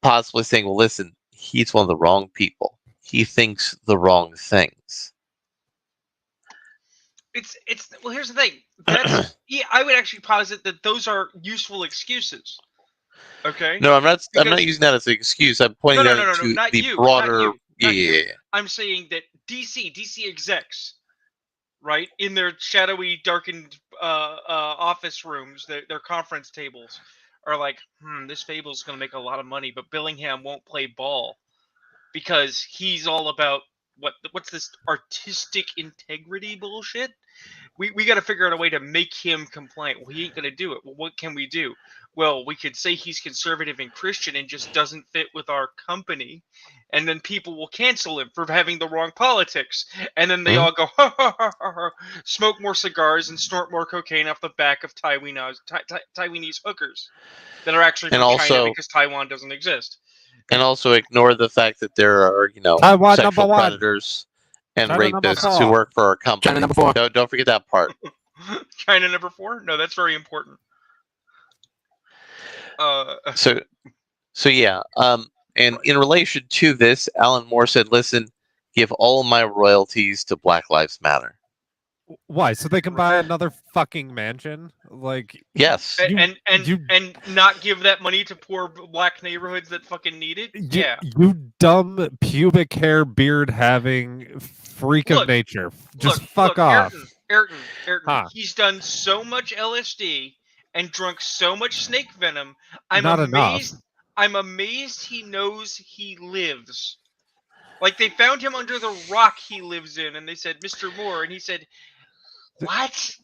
possibly saying, well, listen, he's one of the wrong people. He thinks the wrong things. Well, here's the thing. That's, yeah, I would actually posit that those are useful excuses. Okay. No, I'm not using that as an excuse. I'm pointing out to the broader. Yeah. I'm saying that DC execs, right, in their shadowy, darkened office rooms, their conference tables, are like, this Fable's going to make a lot of money, but Billingham won't play ball because he's all about what's this artistic integrity bullshit? We got to figure out a way to make him compliant. Well, he ain't going to do it. Well, what can we do? Well, we could say he's conservative and Christian and just doesn't fit with our company. And then people will cancel him for having the wrong politics. And then they all go, ha, ha, ha, ha, ha, smoke more cigars and snort more cocaine off the back of Taiwanese hookers that are actually from China because Taiwan doesn't exist. And also ignore the fact that there are, sexual predators and rapists who work for our company. China number 4. Don't forget that part. China number 4? No, that's very important. So yeah, and in relation to this, Alan Moore said, "Listen, give all of my royalties to Black Lives Matter." Why? So they can buy another fucking mansion? Like, yes, and not give that money to poor black neighborhoods that fucking need it. Yeah, you dumb pubic hair beard having freak of nature. Just fuck off. Ayrton, Huh. he's done so much LSD and drunk so much snake venom. I'm Not amazed. enough. I'm amazed he knows he lives. Like they found him under the rock he lives in, and they said, "Mr. Moore," and he said, "What?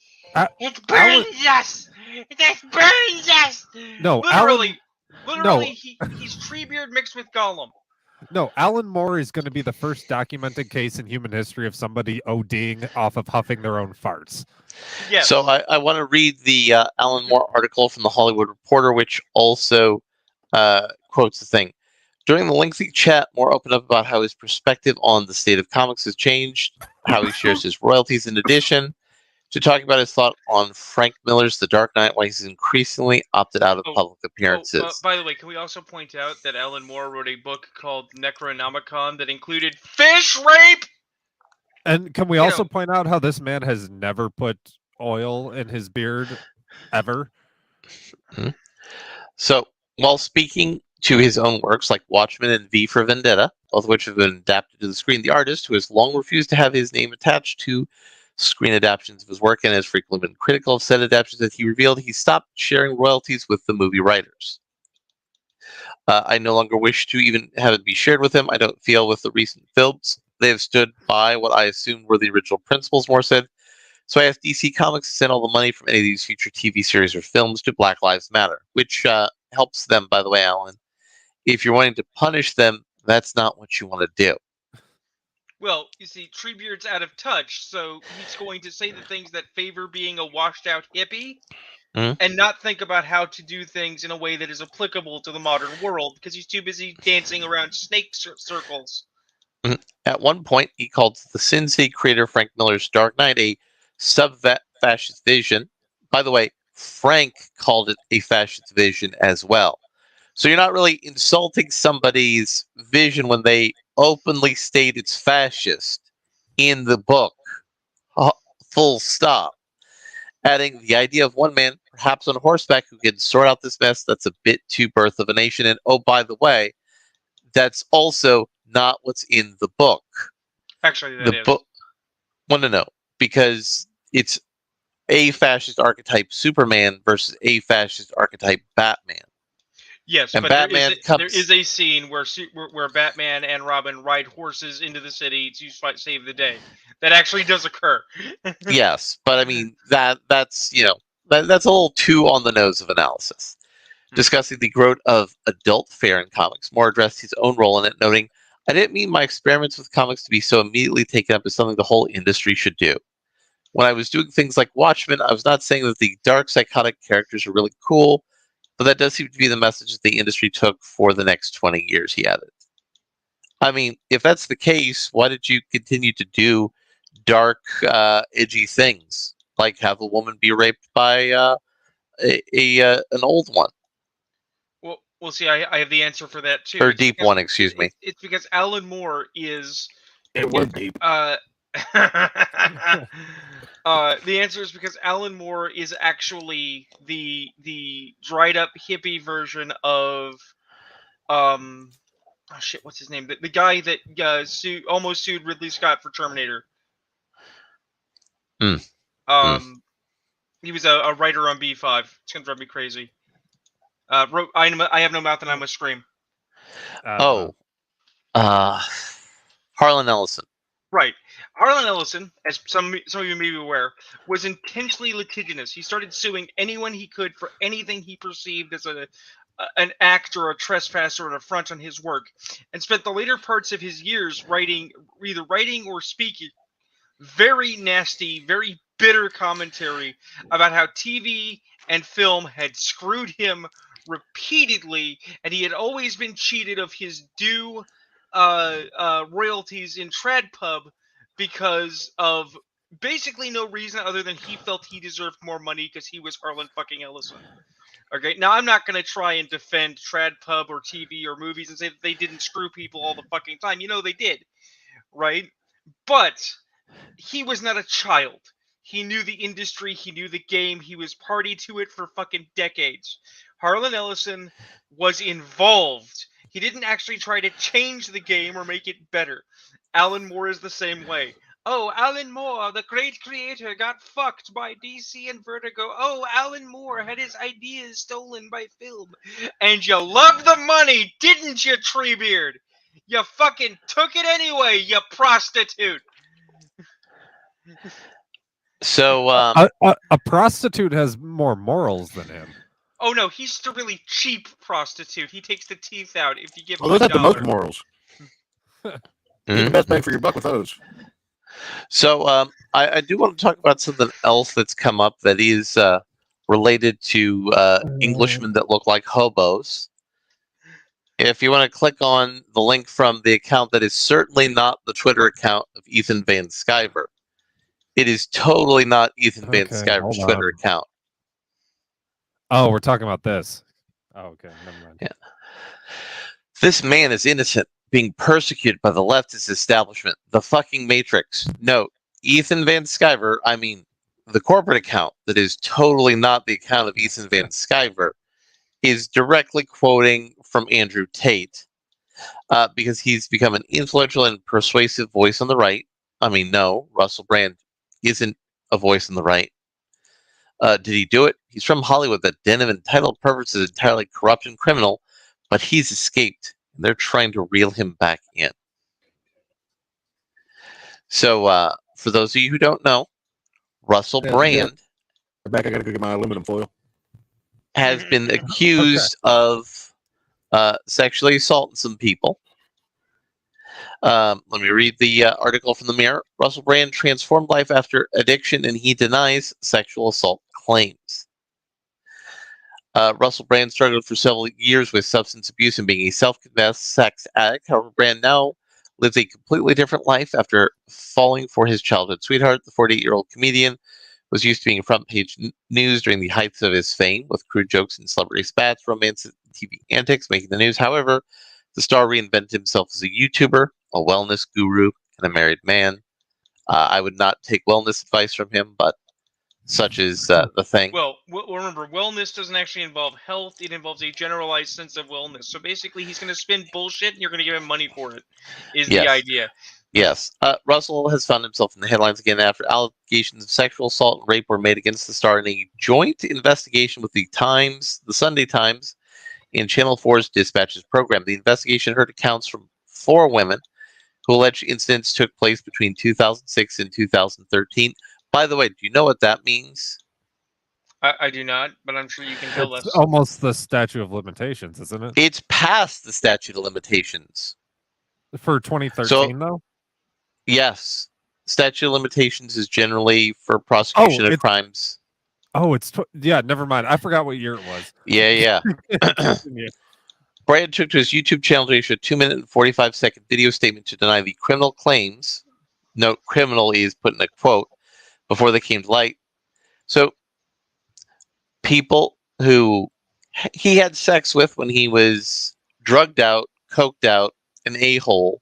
It burns us! This burns us!" No, literally, no. he's Treebeard mixed with Gollum. No, Alan Moore is going to be the first documented case in human history of somebody ODing off of huffing their own farts. Yes. So I want to read the Alan Moore article from the Hollywood Reporter, which also quotes the thing. During the lengthy chat, Moore opened up about how his perspective on the state of comics has changed, how he shares his royalties in addition to talking about his thought on Frank Miller's The Dark Knight, why he's increasingly opted out of public appearances. By the way, can we also point out that Alan Moore wrote a book called Necronomicon that included fish rape? And can we also point out how this man has never put oil in his beard, ever? Mm-hmm. So, while speaking to his own works like Watchmen and V for Vendetta, both of which have been adapted to the screen, the artist, who has long refused to have his name attached to screen adaptations of his work and has frequently been critical of said adaptations, that he revealed he stopped sharing royalties with the movie writers. I no longer wish to even have it be shared with him. I don't feel with the recent films they have stood by what I assumed were the original principles, Moore said. So I asked DC Comics to send all the money from any of these future TV series or films to Black Lives Matter, which helps them, by the way, Alan. If you're wanting to punish them, that's not what you want to do. Well, you see, Treebeard's out of touch, so he's going to say the things that favor being a washed-out hippie, and not think about how to do things in a way that is applicable to the modern world, because he's too busy dancing around snake circles. At one point, he called the Sin City creator Frank Miller's Dark Knight a sub-fascist vision. By the way, Frank called it a fascist vision as well. So you're not really insulting somebody's vision when they openly state it's fascist in the book. Full stop. Adding the idea of one man, perhaps on horseback, who can sort out this mess, that's a bit too Birth of a Nation. And oh, by the way, that's also not what's in the book. Actually, that is. Well, no, because it's a fascist archetype Superman versus a fascist archetype Batman. Yes, and but Batman there is a scene where Batman and Robin ride horses into the city to save the day. That actually does occur. Yes, but I mean that's a little too on the nose of analysis. Discussing the growth of adult fare in comics, Moore addressed his own role in it, noting, "I didn't mean my experiments with comics to be so immediately taken up as something the whole industry should do. When I was doing things like Watchmen, I was not saying that the dark psychotic characters are really cool, but that does seem to be the message that the industry took for the next 20 years, he added. I mean, if that's the case, why did you continue to do dark, edgy things? Like have a woman be raped by an old one? Well, see, I have the answer for that, too. Or deep one, excuse me. It's because Alan Moore is... It was deep. The answer is because Alan Moore is actually the dried up hippie version of oh shit, what's his name? The guy that almost sued Ridley Scott for Terminator. He was a writer on B5. It's gonna drive me crazy. Wrote I Have No Mouth and I Must Scream. Harlan Ellison. Right. Harlan Ellison, as some of you may be aware, was intentionally litigious. He started suing anyone he could for anything he perceived as an act or a trespass or an affront on his work, and spent the later parts of his years either writing or speaking very nasty, very bitter commentary about how TV and film had screwed him repeatedly, and he had always been cheated of his due royalties in Trad Pub because of basically no reason other than he felt he deserved more money because he was Harlan fucking Ellison. Okay, now I'm not going to try and defend Trad Pub or TV or movies and say that they didn't screw people all the fucking time. You know they did, right? But he was not a child. He knew the industry, he knew the game, he was party to it for fucking decades. Harlan Ellison was involved. He didn't actually try to change the game or make it better. Alan Moore is the same way. Oh, Alan Moore, the great creator, got fucked by DC and Vertigo. Oh, Alan Moore had his ideas stolen by film. And you loved the money, didn't you, Treebeard? You fucking took it anyway, you prostitute. So a prostitute has more morals than him. Oh no, he's just a really cheap prostitute. He takes the teeth out if you give him those $1. have the most morals. Get the best bang for your buck with those. So I do want to talk about something else that's come up that is related to Englishmen that look like hobos. If you want to click on the link from the account that is certainly not the Twitter account of Ethan Van Sciver. It is totally not Ethan Van Sciver's Twitter account. Oh, we're talking about this. Oh, okay. Never mind. Yeah. This man is innocent, being persecuted by the leftist establishment. The fucking Matrix. Note, Ethan Van Sciver, I mean, the corporate account that is totally not the account of Ethan Van Sciver, is directly quoting from Andrew Tate because he's become an influential and persuasive voice on the right. I mean, no, Russell Brand isn't a voice on the right. Did he do it? He's from Hollywood. That den of entitled perverts is entirely corrupt and criminal, but he's escaped. And they're trying to reel him back in. So, for those of you who don't know, Russell Brand Back, I gotta go get my aluminum foil. Has been accused of sexually assaulting some people. Let me read the article from the Mirror. Russell Brand transformed life after addiction, and he denies sexual assault claims. Russell Brand struggled for several years with substance abuse and being a self-confessed sex addict. However, Brand now lives a completely different life after falling for his childhood sweetheart. The 48-year-old comedian was used to being front-page news during the heights of his fame, with crude jokes and celebrity spats, romance, and TV antics making the news. However, the star reinvented himself as a YouTuber, a wellness guru, and a married man. I would not take wellness advice from him, but such is the thing. Well, remember, wellness doesn't actually involve health. It involves a generalized sense of wellness. So basically, he's going to spin bullshit, and you're going to give him money for it, is the idea. Yes. Russell has found himself in the headlines again after allegations of sexual assault and rape were made against the star in a joint investigation with the Sunday Times, and Channel 4's Dispatches program. The investigation heard accounts from 4 women who alleged incidents took place between 2006 and 2013. By the way, do you know what that means? I do not, but I'm sure you can tell us. It's almost the statute of limitations, isn't it? It's past the statute of limitations. For 2013, though? Yes. Statute of limitations is generally for prosecution of crimes. Oh, yeah, never mind. I forgot what year it was. Yeah. Brand took to his YouTube channel to issue a 2-minute and 45-second video statement to deny the criminal claims. Note, criminal is put in a quote before they came to light. So, people who he had sex with when he was drugged out, coked out, an a-hole,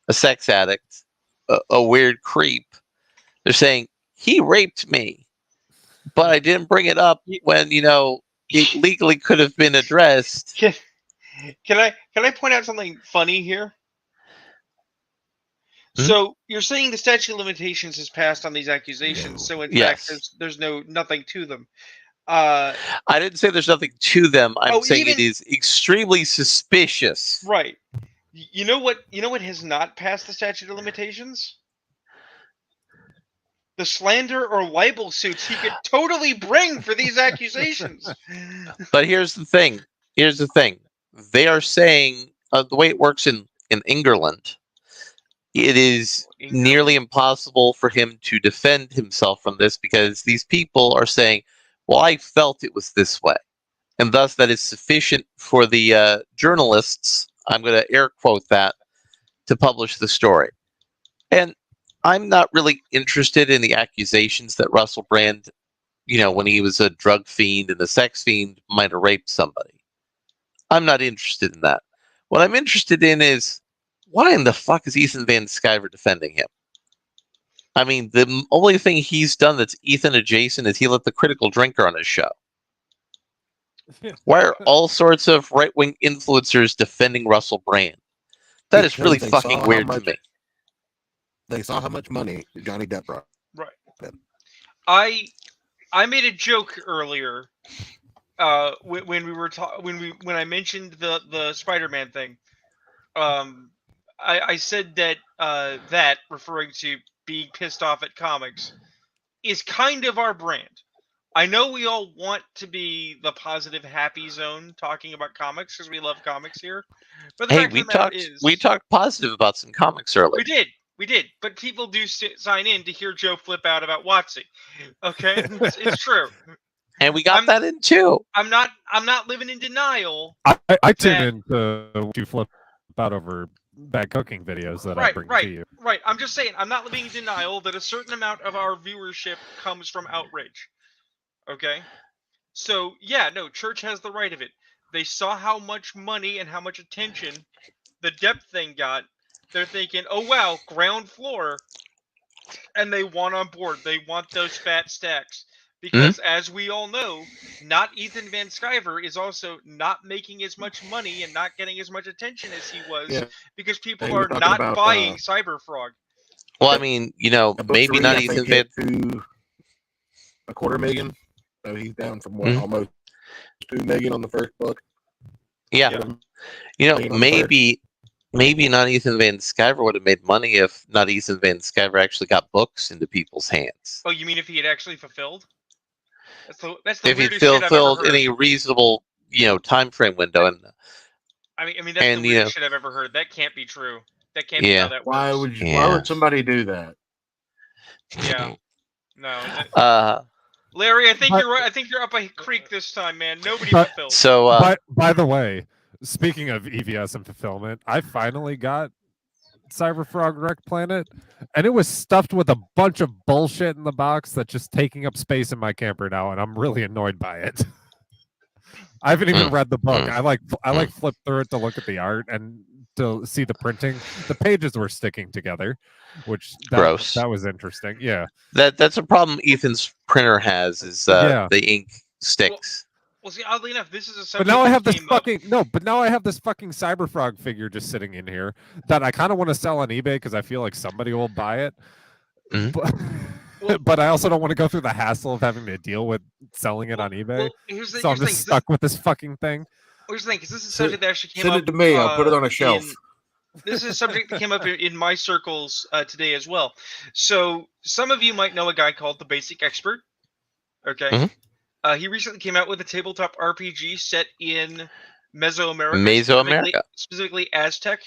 a sex addict, a weird creep, they're saying, he raped me, but I didn't bring it up when, it legally could have been addressed. Can I point out something funny here? So you're saying the statute of limitations has passed on these accusations. So in fact, there's nothing to them. I didn't say there's nothing to them. I'm saying it is extremely suspicious. Right. You know what has not passed the statute of limitations? The slander or libel suits he could totally bring for these accusations. But here's the thing. They are saying the way it works in England, it is nearly impossible for him to defend himself from this because these people are saying, well, I felt it was this way. And thus that is sufficient for the journalists, I'm going to air quote that, to publish the story. And I'm not really interested in the accusations that Russell Brand, when he was a drug fiend and a sex fiend, might have raped somebody. I'm not interested in that. What I'm interested in is, why in the fuck is Ethan Van Sciver defending him? I mean, the only thing he's done that's Ethan adjacent is he let the Critical Drinker on his show. Why are all sorts of right-wing influencers defending Russell Brand? That is really fucking weird to me. They saw how much money Johnny Depp brought. Right. I made a joke earlier when I mentioned the Spider-Man thing. I said that that, referring to being pissed off at comics, is kind of our brand. I know we all want to be the positive, happy zone talking about comics because we love comics here. But the fact of the matter is, we talked positive about some comics earlier. We did. But people do sign in to hear Joe flip out about WotC. Okay, it's true. And we got that in too. I'm not living in denial. I tune in to you flip out over bad cooking videos that I bring to you. Right. I'm just saying, I'm not living in denial that a certain amount of our viewership comes from outrage. Okay? So, yeah, no, Church has the right of it. They saw how much money and how much attention the Depp thing got. They're thinking, oh, wow, ground floor. And they want on board. They want those fat stacks. Because, as we all know, not Ethan Van Sciver is also not making as much money and not getting as much attention as he was because people are not buying Cyberfrog. Well, I mean, maybe not Ethan Van... $250,000. So he's down from almost $2 million on the first book. Yeah. Maybe not Ethan Van Sciver would have made money if not Ethan Van Sciver actually got books into people's hands. Oh, you mean if he had actually fulfilled? That's the if he fulfilled in a reasonable, time frame window, and I mean that's the weirdest shit I've ever heard. That can't be true. That can't be how that works. Why would somebody do that? Yeah. No. Larry, I think you're right. I think you're up a creek this time, man. Nobody fulfilled. So, by the way, speaking of EVS and fulfillment, I finally got Cyberfrog Wreck Planet, and it was stuffed with a bunch of bullshit in the box that's just taking up space in my camper now, and I'm really annoyed by it. I haven't even read the book. I like flipped through it to look at the art and to see the printing. The pages were sticking together, which gross. That was interesting. Yeah, that's a problem Ethan's printer has is the ink sticks. Well, see, oddly enough, this is a subject. But now I have this fucking Cyberfrog figure just sitting in here that I kind of want to sell on eBay because I feel like somebody will buy it. But I also don't want to go through the hassle of having to deal with selling it on eBay. So I'm just stuck with this fucking thing. Here's the thing, because this is a subject that actually came up. Send it to me. I'll put it on a shelf. This is a subject that came up in my circles today as well. So some of you might know a guy called the Basic Expert. Okay. He recently came out with a tabletop RPG set in Mesoamerica. Specifically Aztec.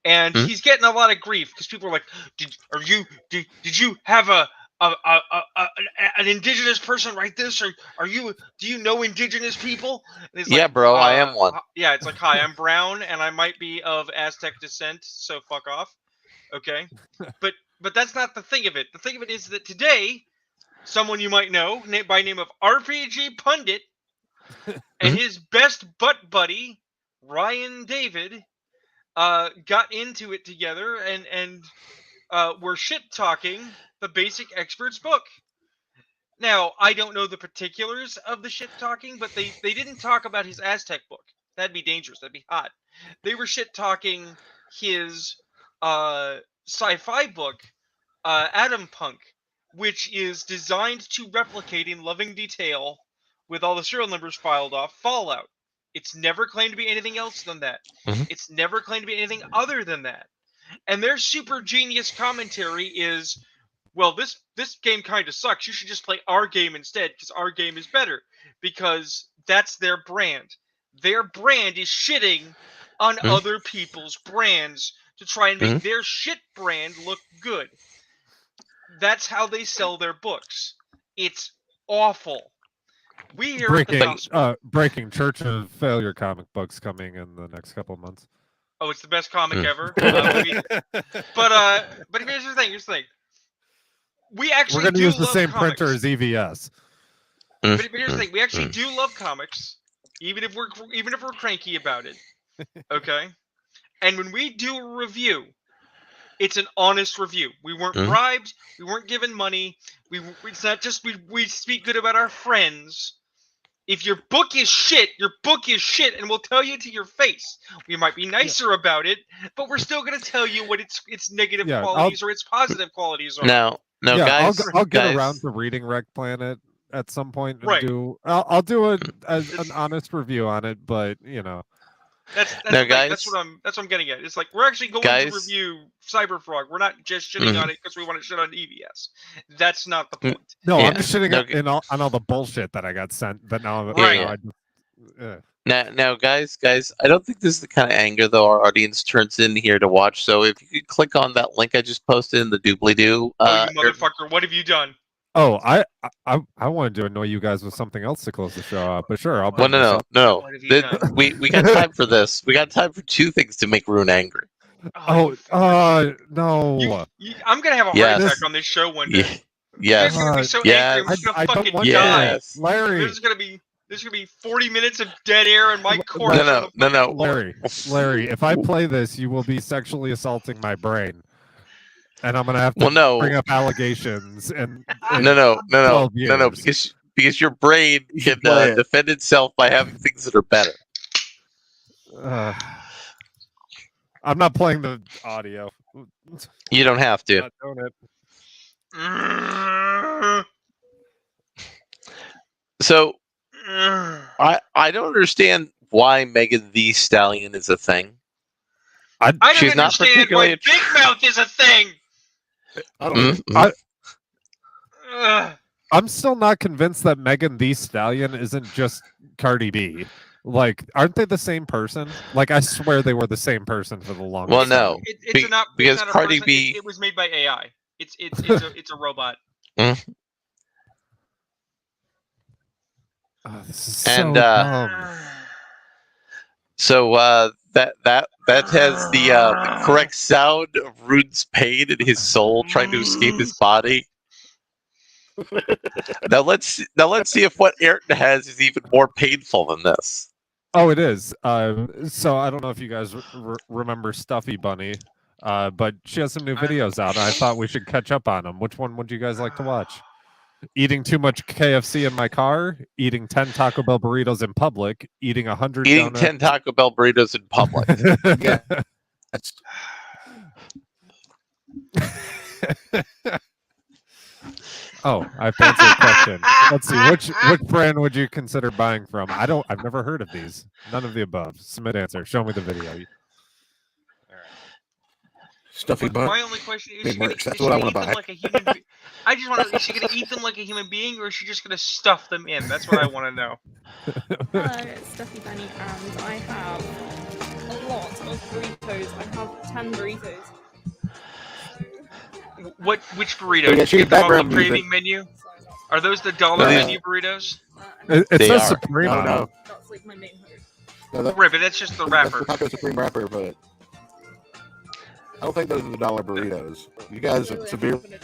And he's getting a lot of grief because people are like, did you have an indigenous person write this? Or do you know indigenous people? And he's like, bro, I am one. Yeah, it's like, hi, I'm brown and I might be of Aztec descent, so fuck off. Okay. But that's not the thing of it. The thing of it is that today, someone you might know by name of RPG Pundit and his best butt buddy, Ryan David, got into it together and were shit-talking the Basic Expert's book. Now, I don't know the particulars of the shit-talking, but they didn't talk about his Aztec book. That'd be dangerous. That'd be hot. They were shit-talking his sci-fi book, Atom Punk, which is designed to replicate in loving detail, with all the serial numbers filed off, Fallout. It's never claimed to be anything else than that. It's never claimed to be anything other than that. And their super genius commentary is, well, this game kind of sucks. You should just play our game instead, because our game is better. Because that's their brand. Their brand is shitting on other people's brands to try and make their shit brand look good. That's how they sell their books. It's awful. We here breaking Church of Failure comic books coming in the next couple of months. Oh, it's the best comic ever. But here's the thing. we actually We're going to use the love same comics. printer as EVS. But here's the thing: we actually do love comics, even if we're cranky about it. Okay, and when we do a review, it's an honest review. We weren't bribed. We weren't given money. It's not just we speak good about our friends. If your book is shit, your book is shit, and we'll tell you to your face. We might be nicer about it, but we're still going to tell you what its negative qualities or its positive qualities are. No, guys. I'll get guys. around to reading Wreck Planet at some point. And Right. I'll do an honest review on it, but you know. That's what I'm getting at. It's like we're actually going to review Cyberfrog. We're not just shitting on it because we want to shit on EVS. That's not the point. No, I'm just shitting on all the bullshit that I got sent. But now, Now, guys, I don't think this is the kind of anger though our audience turns in here to watch. So if you could click on that link I just posted in the doobly-doo. Oh, you motherfucker! What have you done? Oh, I wanted to annoy you guys with something else to close the show out, but sure, I'll. Well, no. We got time for this. We got time for two things to make Rune angry. No. I'm gonna have a heart attack on this show one day. Yes. You're gonna be so angry. I'm just gonna fucking die. Larry. There's gonna be 40 minutes of dead air in my corpse. No. Larry, if I play this, you will be sexually assaulting my brain. And I'm gonna have to bring up allegations and no, because your brain can defend itself by having things that are better. I'm not playing the audio. You don't have to. Not doing it. So I don't understand why Megan Thee Stallion is a thing. I don't She's not understand why particularly Big Mouth is a thing. I'm still not convinced that Megan Thee Stallion isn't just Cardi B. Like, aren't they the same person? Like, I swear they were the same person for the longest. Well, no, because Cardi B. It was made by AI. It's a robot. This is so dumb. So that has the correct sound of Rune's pain in his soul trying to escape his body. now let's see if what Ayrton has is even more painful than this. Oh, it is. So I don't know if you guys remember Stuffy Bunny, but she has some new videos out. And I thought we should catch up on them. Which one would you guys like to watch? Eating too much KFC in my car, eating 10 Taco Bell burritos in public, eating 100 eating 10 Taco Bell burritos in public. Yeah. Oh, I have to answer a question. Let's see, which brand would you consider buying from? I've never heard of these. None of the above. Submit answer. Show me the video. Stuffy Bunny. My only question is, that's what I want to buy. Like a human I just want to. Is she going to eat them like a human being, or is she just going to stuff them in? That's what I want to know. Hello, it's Stuffy Bunny, and I have a lot of burritos. I have 10 burritos. Which burritos? Yeah, she Get them on the background music. craving menu? Are those the dollar menu burritos? It says Supreme. No. That's like my main hope. Right, but that's just the wrapper. That's the Taco Supreme wrapper, but I don't think those are the dollar burritos. You guys severely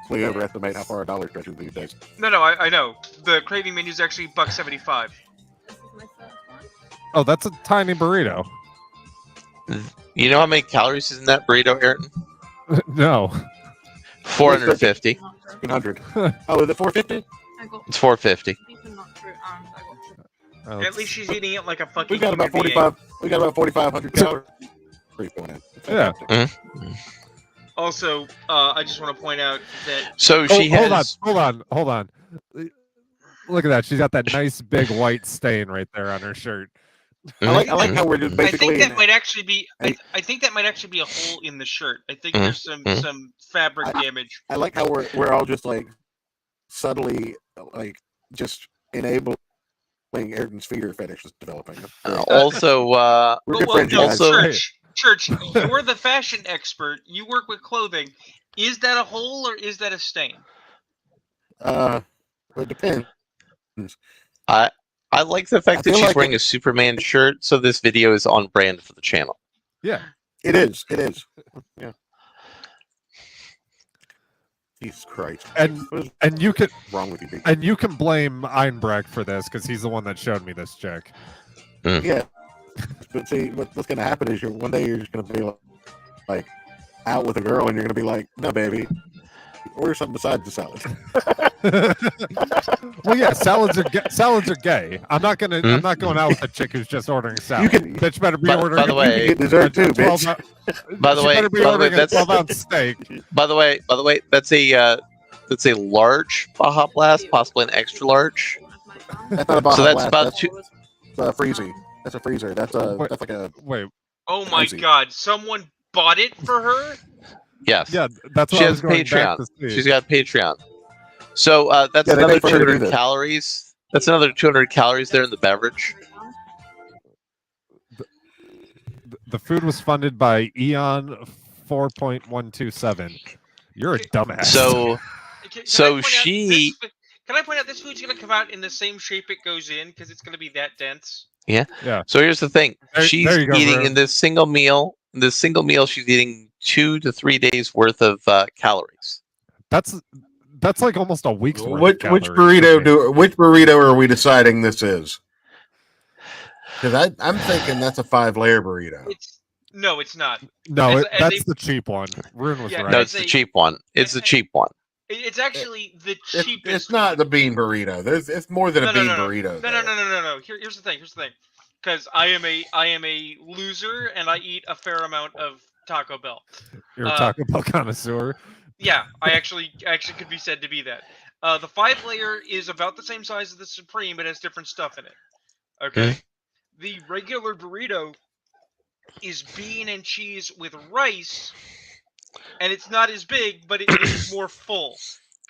overestimate how far a dollar stretches these days. No, I know. The craving menu is actually $1.75. Oh, that's a tiny burrito. You know how many calories is in that burrito, Ayrton? No. 450. 100. Oh, is it 450? It's 450. At least she's eating it like a fucking. We got about 45. We got about 4,500 calories. Yeah. Also, I just want to point out that. So she has. Hold on. Look at that. She's got that nice big white stain right there on her shirt. I like how we're just basically. I think that might actually be. I think that might actually be a hole in the shirt. I think there's some fabric damage. I like how we're all just like subtly just enabling Ayrton's feeder fetish is developing. Also, we're good friends, guys. Church, you're the fashion expert. You work with clothing. Is that a hole or is that a stain? It depends. I like the fact that she's wearing a Superman shirt, so this video is on brand for the channel. Yeah, it is. Yeah. Jesus Christ! And you can wrong with you? People? And you can blame Einbrecht for this because he's the one that showed me this chick. Yeah, but see, what's going to happen is one day you're just going to be like out with a girl, and you're going to be like, "No, baby, order something besides the salad." Well, yeah, salads are gay. I'm not going out with a chick who's just ordering a salad. Bitch better be ordering. By the way, you can get dessert too, bitch. By the way, that's 12-ounce steak. By the way, that's a large Baja Blast, possibly an extra large. That's not a Baja so that's Blast, about that's two. a freezy. That's a freezer. That's like a wait. Oh my Crazy. God! Someone bought it for her. Yes. Yeah, that's what she I has was going back Patreon. to see. She's got Patreon. So that's Yeah, they another pay for her to do 200 this. calories. That's another 200 calories there in the beverage. The food was funded by Eon 4.127. You're a dumbass. So Can I point out this food's gonna come out in the same shape it goes in because it's gonna be that dense. Yeah. Yeah. So here's the thing. She's there you go, eating Rune. in this single meal. She's eating 2 to 3 days worth of calories. That's like almost a week's worth. Which of burrito are we deciding this is? Because I'm thinking that's a 5-layer burrito. No, it's not. No, that's the cheap one. Rune was right. No, it's the cheap one. It's the cheap one. It's actually the cheapest. It's not the bean burrito. It's more than a bean burrito. No. Here's the thing. Because I am a loser and I eat a fair amount of Taco Bell. You're a Taco Bell connoisseur. Yeah, I actually could be said to be that. The 5-layer is about the same size as the Supreme, but has different stuff in it. Okay. The regular burrito is bean and cheese with rice, and it's not as big, but it is more full.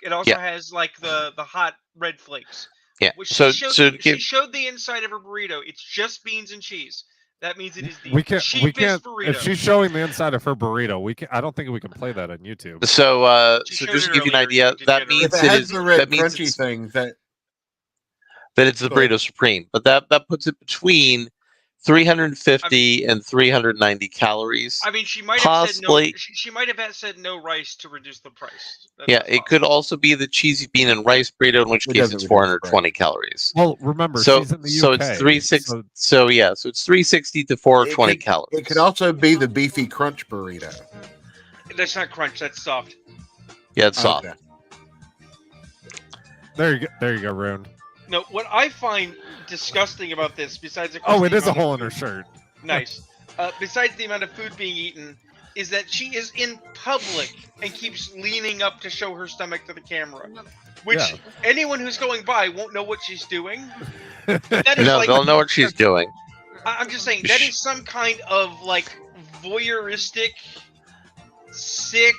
It also has like the hot red flakes. Yeah. She showed the inside of her burrito. It's just beans and cheese. That means it is the cheapest burrito. If she's showing the inside of her burrito, I don't think we can play that on YouTube. So just to give you an idea, that means it has the red crunchy thing that it's the burrito supreme, but that puts it between 350 and 390 calories. I mean, she might have said no. She might have said no rice to reduce the price. It could also be the cheesy bean and rice burrito, in which case it's 420 calories. Well, remember, she's in the UK. So it's 360. So it's 360 to 420 calories. It could also be the beefy crunch burrito. That's not crunch. That's soft. Yeah, it's soft. Okay. There you go, Rune. No, what I find disgusting about this, besides it is a hole in her shirt. Nice. Besides the amount of food being eaten, is that she is in public and keeps leaning up to show her stomach to the camera, which anyone who's going by won't know what she's doing. They'll know what she's doing. I'm just saying that is some kind of like voyeuristic, sick,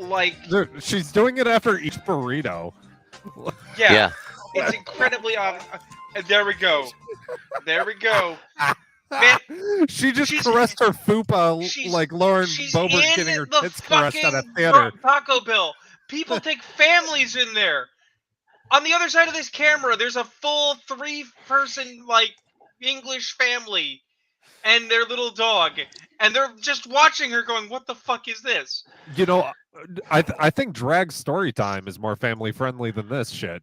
like. She's doing it after each burrito. Yeah. It's incredibly obvious. There we go. Man, she just caressed her fupa like Lauren Boebert getting her tits caressed at a theater. Taco Bell. People take families in there. On the other side of this camera, there's a full 3-person like English family and their little dog, and they're just watching her, going, "What the fuck is this?" You know, I think drag story time is more family friendly than this shit.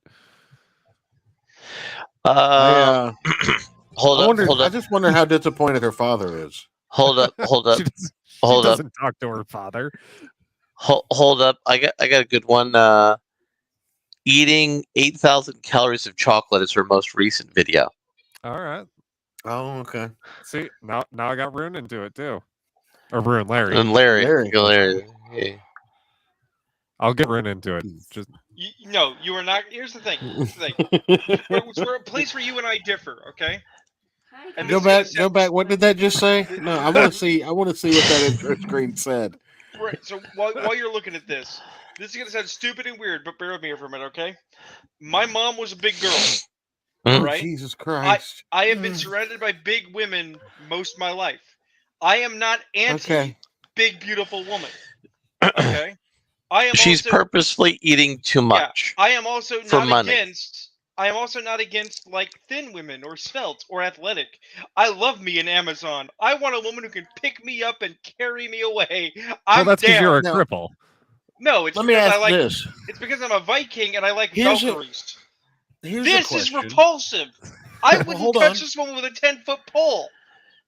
Hold up. I just wonder how disappointed her father is. Hold up. She doesn't talk to her father. Hold up. I got a good one. Eating 8,000 calories of chocolate is her most recent video. All right. Oh, okay. See, now I got Rune into it too. Or Rune, Larry. And Larry. Yeah. I'll get Rune into it. Just no, you are not. Here's the thing. We're a place where you and I differ. Okay. Go back. What did that just say? No, I want to see. I want to see what that intro screen said. Right. So while you're looking at this is gonna sound stupid and weird, but bear with me for a minute, okay? My mom was a big girl. Right? Jesus Christ. I have been surrounded by big women most of my life. I am not anti big beautiful woman. Okay. She's purposefully eating too much. Yeah, I am also for not money. against like thin women or svelte or athletic. I love me an Amazon. I want a woman who can pick me up and carry me away. Well, that's because you're a cripple. No, it's Let me because I ask like. this. It's because I'm a Viking and I like Here's a- Valkyries. Here's a This is question. repulsive. I wouldn't hold touch on. this woman with a 10-foot pole.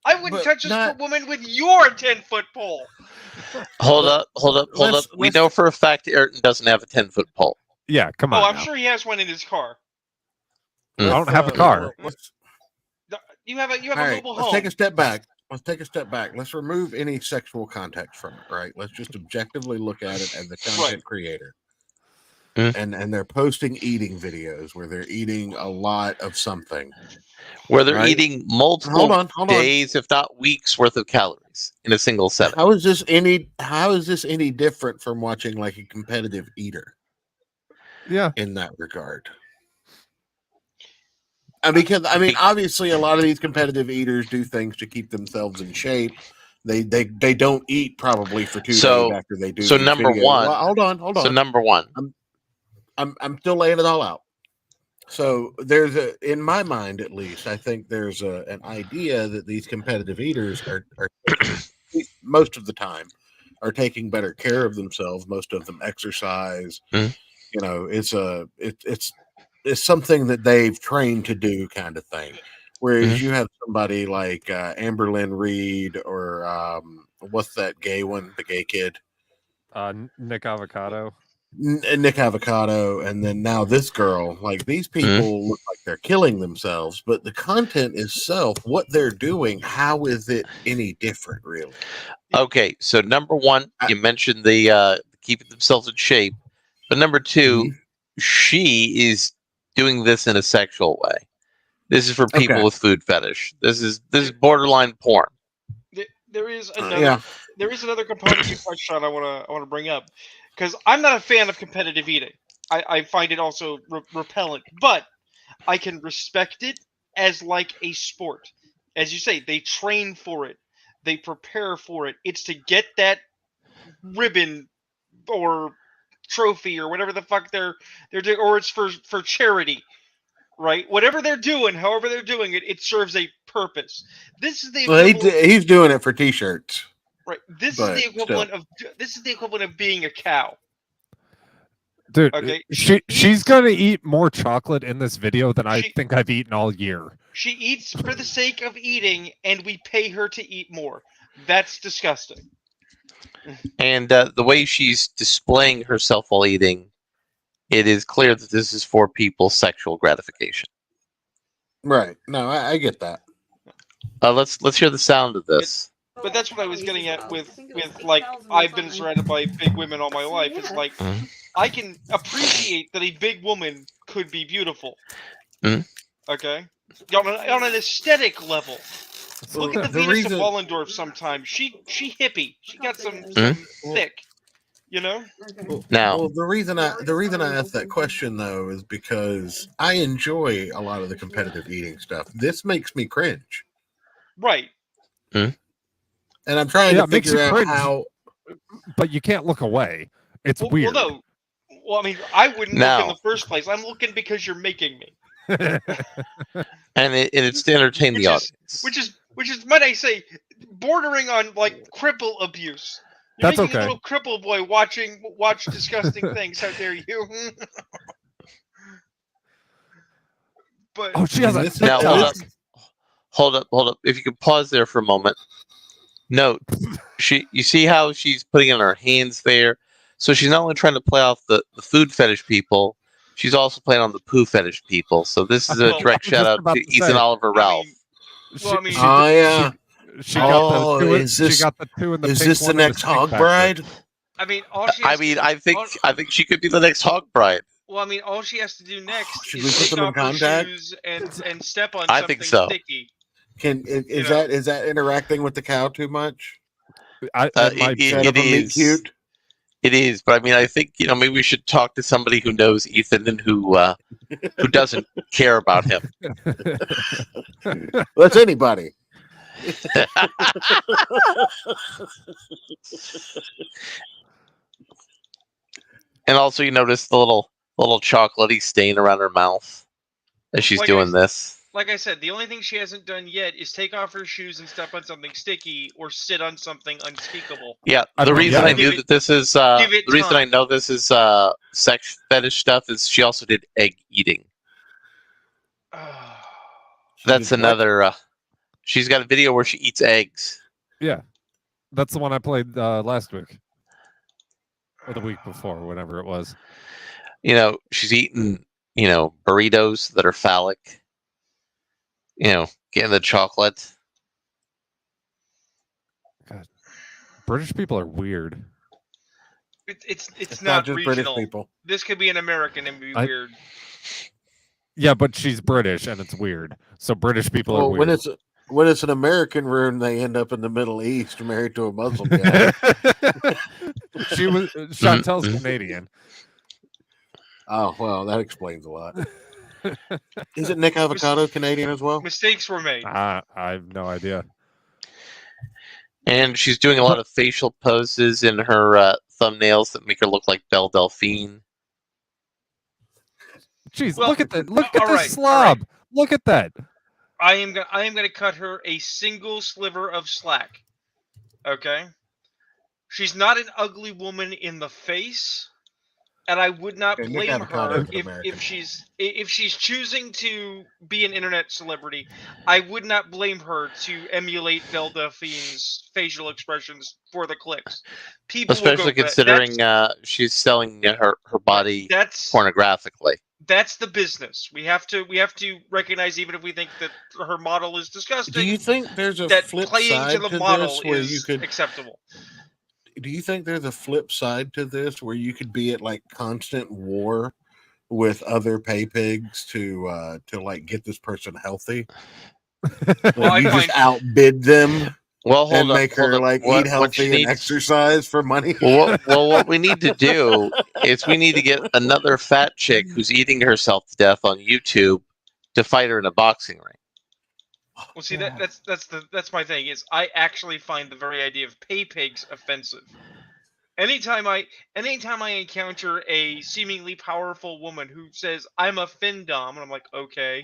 I wouldn't But touch this not- woman with your 10-foot pole. Hold up. We know for a fact Ayrton doesn't have a 10-foot pole. Yeah, come on. Oh, I'm now. sure he has one in his car. I don't have a car. You have a All right, mobile let's home. take a step back. Let's remove any sexual context from it, right? Let's just objectively look at it as the content creator. And they're posting eating videos where they're eating a lot of something. Where they're eating multiple hold days, if not weeks, worth of calories in a single setting. How is this any different from watching like a competitive eater? Yeah. In that regard. Because obviously a lot of these competitive eaters do things to keep themselves in shape. They don't eat probably for 2 days after they do. So these number videos. one. Well, hold on. So number one. I'm still laying it all out. So there's in my mind at least, I think there's an idea that these competitive eaters are most of the time are taking better care of themselves. Most of them exercise. It's something that they've trained to do, kind of thing. Whereas you have somebody like Amberlynn Reed or what's that gay one, the gay kid? Nick Avocado. Nick Avocado, and then now this girl. Like, these people look like they're killing themselves, but the content itself, what they're doing, how is it any different, really? Okay, so number one, you mentioned the keeping themselves in shape, but number two, she is doing this in a sexual way. This is for people with food fetish. This is borderline porn. There is another component you touched on. I want to bring up, because I'm not a fan of competitive eating. I find it also repellent, but I can respect it as like a sport. As you say, they train for it, they prepare for it. It's to get that ribbon or trophy or whatever the fuck they're doing, or it's for charity. Right, whatever they're doing, however they're doing it, it serves a purpose. This is the he's doing it for t-shirts. Right. This is the equivalent of being a cow. Dude, okay. She's gonna eat more chocolate in this video than I think I've eaten all year. She eats for the sake of eating, and we pay her to eat more. That's disgusting. And the way she's displaying herself while eating, it is clear that this is for people's sexual gratification. Right. No, I get that. Let's hear the sound of this. But that's what I was getting at with like, I've been surrounded by big women all my life. It's like, I can appreciate that a big woman could be beautiful. Okay? On an aesthetic level. Look at the Venus of Wollendorf sometimes. She hippie. She got some thick. You know? Now, the reason I asked that question though is because I enjoy a lot of the competitive eating stuff. This makes me cringe. Right. And I'm trying to figure out how. But you can't look away. It's weird. Well, no. Well, I mean, I wouldn't look in the first place. I'm looking because you're making me. And it's to entertain the audience. Which is, might I say, bordering on like cripple abuse. You're That's making okay. a little cripple boy watch disgusting things. How dare you? But she has a now hold up. If you could pause there for a moment. Note, you see how she's putting in her hands there. So she's not only trying to play off the food fetish people, she's also playing on the poo fetish people. So this is a direct shout out to Ethan Oliver Ralph. Yeah. She got the two in the Is pink this the one next and the Hog pink Bride? I mean, I think she could be the next Hog Bride. Well, I mean, all she has to do next Should we is put take them in off her contact? shoes and step on I something think so. sticky. Is that interacting with the cow too much? It is. Cute? It is, but I mean, I think maybe we should talk to somebody who knows Ethan and who doesn't care about him. That's anybody. And also, you notice the little chocolatey stain around her mouth as she's doing this. like I said, the only thing she hasn't done yet is take off her shoes and step on something sticky or sit on something unspeakable. Yeah, the reason I knew that this is the reason I know this is sex fetish stuff is she also did egg eating. That's another. She's got a video where she eats eggs. Yeah, that's the one I played last week or the week before, whatever it was. You know, she's eating burritos that are phallic. Getting the chocolate. God, British people are weird. It's not just regional. British people. This could be an American and be weird. Yeah, but she's British and it's weird. So British people are weird. When it's an American rune, they end up in the Middle East, married to a Muslim guy. Chantel's Canadian. Oh well, that explains a lot. Isn't Nick Avocado Canadian as well? Mistakes were made. I have no idea. And she's doing a lot of facial poses in her thumbnails that make her look like Belle Delphine. Jeez, look at that! Look at this slob! Right. Look at that! I am gonna cut her a single sliver of slack. Okay, she's not an ugly woman in the face, and I would not blame her if she's choosing to be an internet celebrity. I would not blame her to emulate Belle Delphine's facial expressions for the clicks. People, especially considering she's selling her body pornographically. That's the business. We have to recognize, even if we think that her model is disgusting. Do you think there's a flip side to this where you could acceptable? Do you think there's a flip side to this where you could be at like constant war with other pay pigs to like get this person healthy? Like you just outbid them. Well, hold on. Make her like eat healthy and exercise for money. Well, what we need to do is we need to get another fat chick who's eating herself to death on YouTube to fight her in a boxing ring. Well, see, that's my thing. Is I actually find the very idea of pay pigs offensive. Anytime I encounter a seemingly powerful woman who says I'm a findom, and I'm like, okay,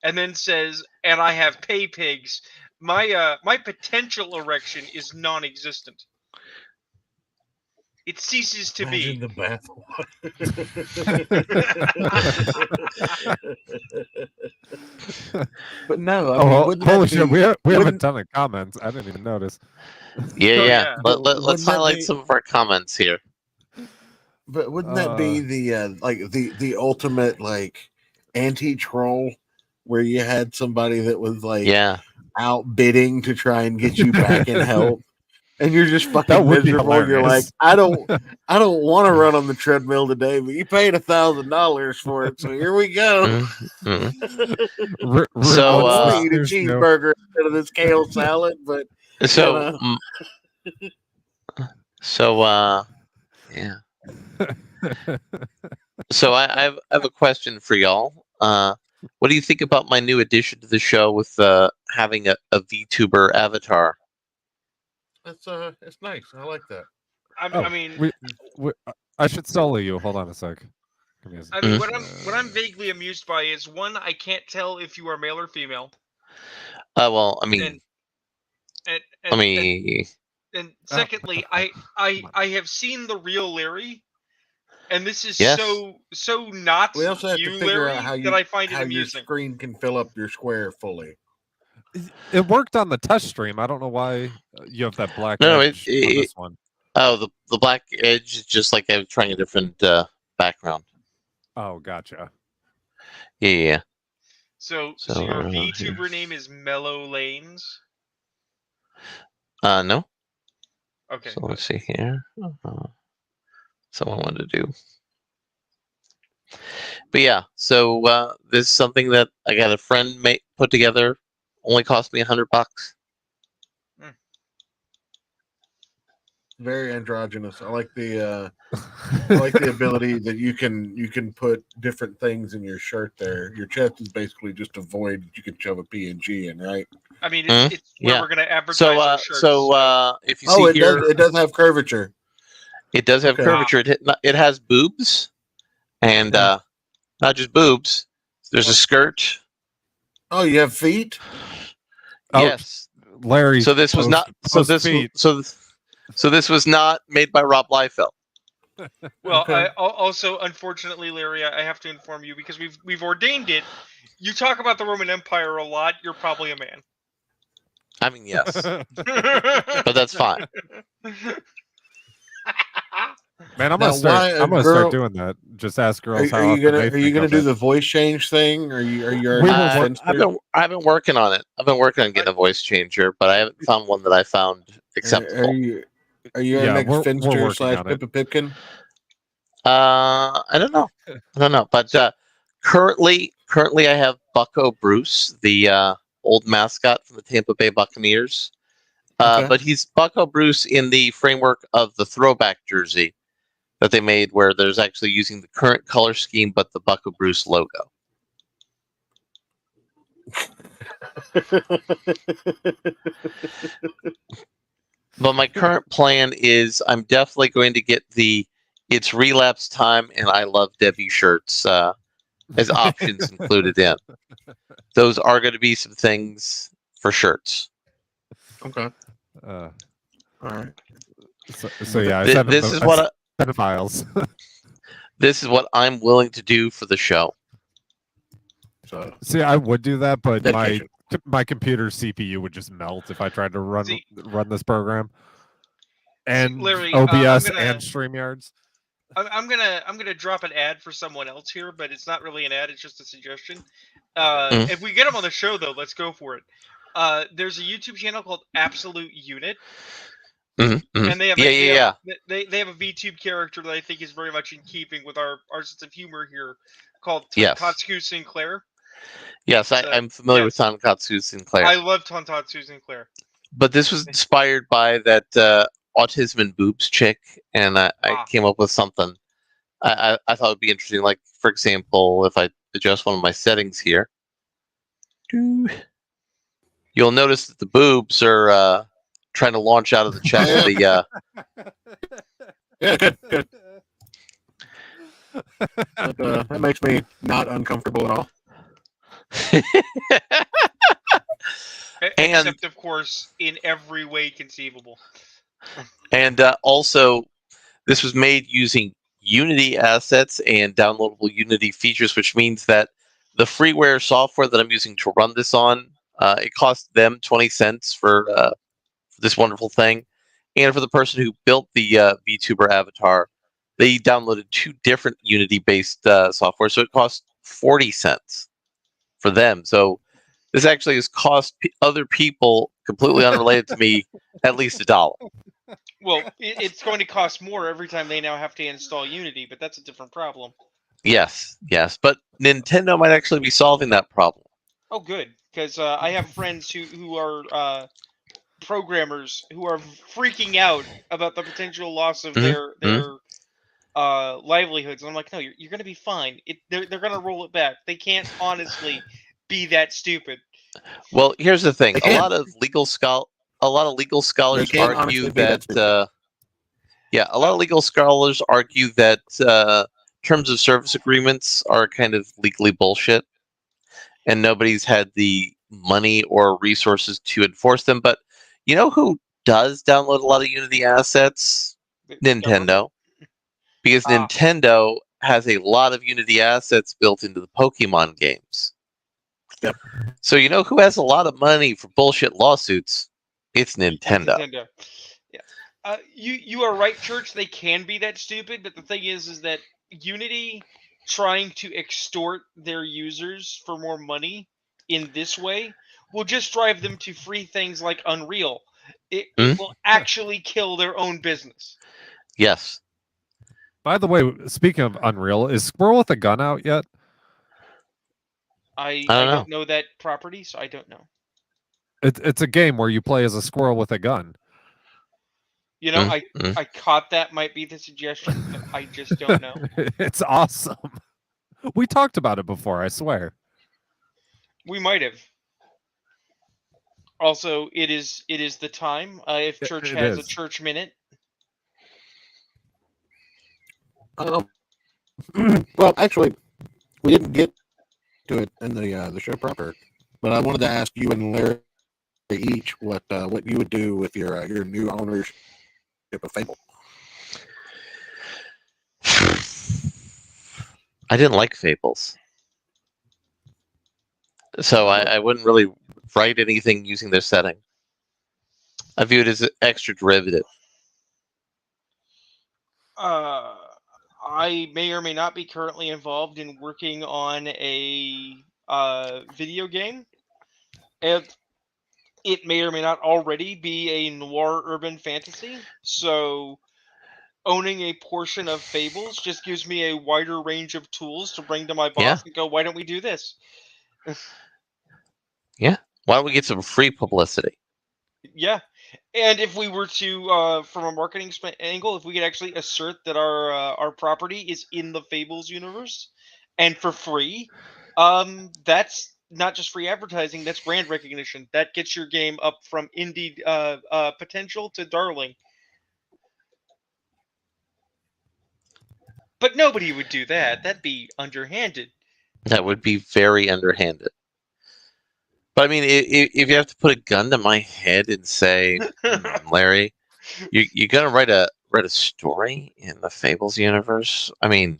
and then says, and I have pay pigs. My potential erection is non-existent. It ceases to be. The But no, holy shit, we have a ton of comments. I didn't even notice. Yeah. Let's highlight some of our comments here. But wouldn't that be the ultimate like anti-troll, where you had somebody that was like outbidding to try and get you back in help, and you're just fucking miserable. You're like, I don't want to run on the treadmill today, but you paid $1,000 for it, so here we go. So I'll eat a cheeseburger instead of this kale salad, but yeah. So I have a question for y'all. What do you think about my new addition to the show with having a VTuber avatar? It's nice. I like that. I mean, I should solo you. Hold on a sec. I mean, what I'm vaguely amused by is, one, I can't tell if you are male or female. Well, I mean, and secondly, I have seen the real Larry, and this is so not we also have you, to figure Larry, out how that I find it amusing. Your screen can fill up your square fully. It worked on the touch stream. I don't know why you have that black edge on this one. Oh, the black edge is just like I was trying a different background. Oh, gotcha. Yeah. So your VTuber name is Mellow Lanes? No. Okay. So let's see here. So I wanted to do. But yeah, so this is something that I got a friend put together. Only cost me $100. Very androgynous. I like the ability that you can put different things in your shirt there. Your chest is basically just a void that you can shove a PNG in, right? I mean, it's where we're going to advertise our shirts. So if you see here, it does have curvature. It does have curvature. It has boobs, and not just boobs. There's a skirt, Oh, you have feet? Yes, Larry. So this was not. So this was. So this was not made by Rob Liefeld. Well, I also, unfortunately, Larry, I have to inform you because we've ordained it. You talk about the Roman Empire a lot. You're probably a man. I mean, yes, but that's fine. Man, I'm gonna start doing that. Just ask girls Are how you often gonna they do the voice change thing? Are you already I've been working on it. I've been working on getting a voice changer, but I haven't found one that I found acceptable. Are you gonna make Finster / Pippa Pipkin? I don't know. But currently I have Bucko Bruce, the old mascot from the Tampa Bay Buccaneers. But he's Bucko Bruce in the framework of the throwback jersey that they made, where there's actually using the current color scheme, but the Bucko Bruce logo. But my current plan is I'm definitely going to get the It's Relapse Time and I Love Debbie shirts as options included in. Those are going to be some things for shirts. Okay. All right. So yeah, this is what files. This is what I'm willing to do for the show. So see, I would do that, but my computer's CPU would just melt if I tried to run this program. And Larry, OBS and StreamYards. I'm gonna drop an ad for someone else here, but it's not really an ad; it's just a suggestion. If we get them on the show, though, let's go for it. There's a YouTube channel called Absolute Unit, and they have they have a VTube character that I think is very much in keeping with our sense of humor here, called Tonkatsu Sinclair. Yes, I'm familiar with Tonkatsu Sinclair. I love Tonkatsu Sinclair. But this was inspired by that autism and boobs chick, and I came up with something I thought would be interesting. Like, for example, if I adjust one of my settings here, you'll notice that the boobs are trying to launch out of the chest of the. Yeah, good. That makes me not uncomfortable at all. Except, of course, in every way conceivable. And also, this was made using Unity assets and downloadable Unity features, which means that the freeware software that I'm using to run this on, it cost them 20 cents for this wonderful thing. And for the person who built the VTuber avatar, they downloaded 2 different Unity-based software, so it cost 40 cents for them. So this actually has cost other people completely unrelated to me at least $1. Well, it's going to cost more every time they now have to install Unity, but that's a different problem. Yes, but Nintendo might actually be solving that problem. Oh, good, because I have friends who are programmers who are freaking out about the potential loss of their livelihoods. And I'm like, no, you're going to be fine. They're going to roll it back. They can't honestly be that stupid. Well, here's the thing: a lot of legal scholars argue that. A lot of legal scholars argue that terms of service agreements are kind of legally bullshit, and nobody's had the money or resources to enforce them. But you know who does download a lot of Unity assets? Nintendo. Because Nintendo has a lot of Unity assets built into the Pokemon games. Yep. So you know who has a lot of money for bullshit lawsuits? It's Nintendo. Yeah. You are right, Church. They can be that stupid, but the thing is that Unity trying to extort their users for more money in this way will just drive them to free things like Unreal. It will actually kill their own business. Yes. By the way, speaking of Unreal, is Squirrel with a Gun out yet? I don't know that property, so I don't know. It's a game where you play as a squirrel with a gun. You know, I caught that might be the suggestion, but I just don't know. It's awesome. We talked about it before, I swear. We might have. Also, it is the time. If Church has a Church minute. Well, actually, we didn't get to it in the show proper. But I wanted to ask you and Larry each what you would do with your new ownership of Fable. I didn't like Fables, so I wouldn't really write anything using their setting. I view it as an extra derivative. I may or may not be currently involved in working on a video game, and it may or may not already be a noir urban fantasy. So owning a portion of Fables just gives me a wider range of tools to bring to my boss and go, why don't we do this? Yeah. Why don't we get some free publicity? Yeah. And if we were to, from a marketing angle, if we could actually assert that our property is in the Fables universe and for free, that's not just free advertising, that's brand recognition. That gets your game up from indie potential to darling. But nobody would do that. That'd be underhanded. That would be very underhanded. But I mean, if you have to put a gun to my head and say, Larry, you're gonna write a story in the Fables universe? I mean,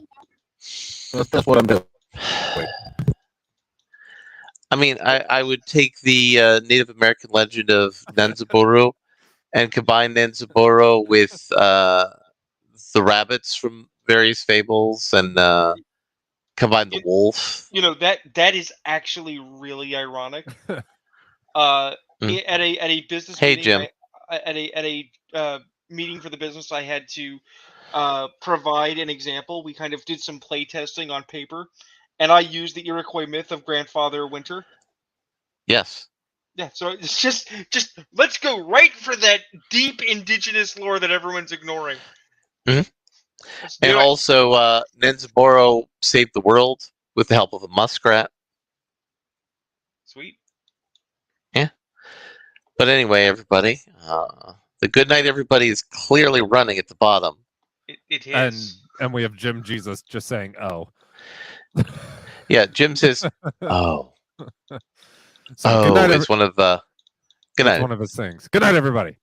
that's what I'm doing. I mean, I would take the Native American legend of Nenzaburo and combine Nenzaburo with the rabbits from various Fables and combine the wolf. You know, that is actually really ironic. At a business meeting, Jim. at a meeting for the business, I had to provide an example. We kind of did some play testing on paper, and I used the Iroquois myth of Grandfather Winter. Yes. Yeah, so it's just let's go right for that deep indigenous lore that everyone's ignoring. Mm-hmm. And also, Nenzaburo saved the world with the help of a muskrat. Sweet. Yeah. But anyway, everybody, the good night, everybody is clearly running at the bottom. It is. And we have Jim Jesus just saying, "Oh." Yeah, Jim says, "Oh." So, good night, it's one of the. Good night. It's one of his things. Good night, everybody.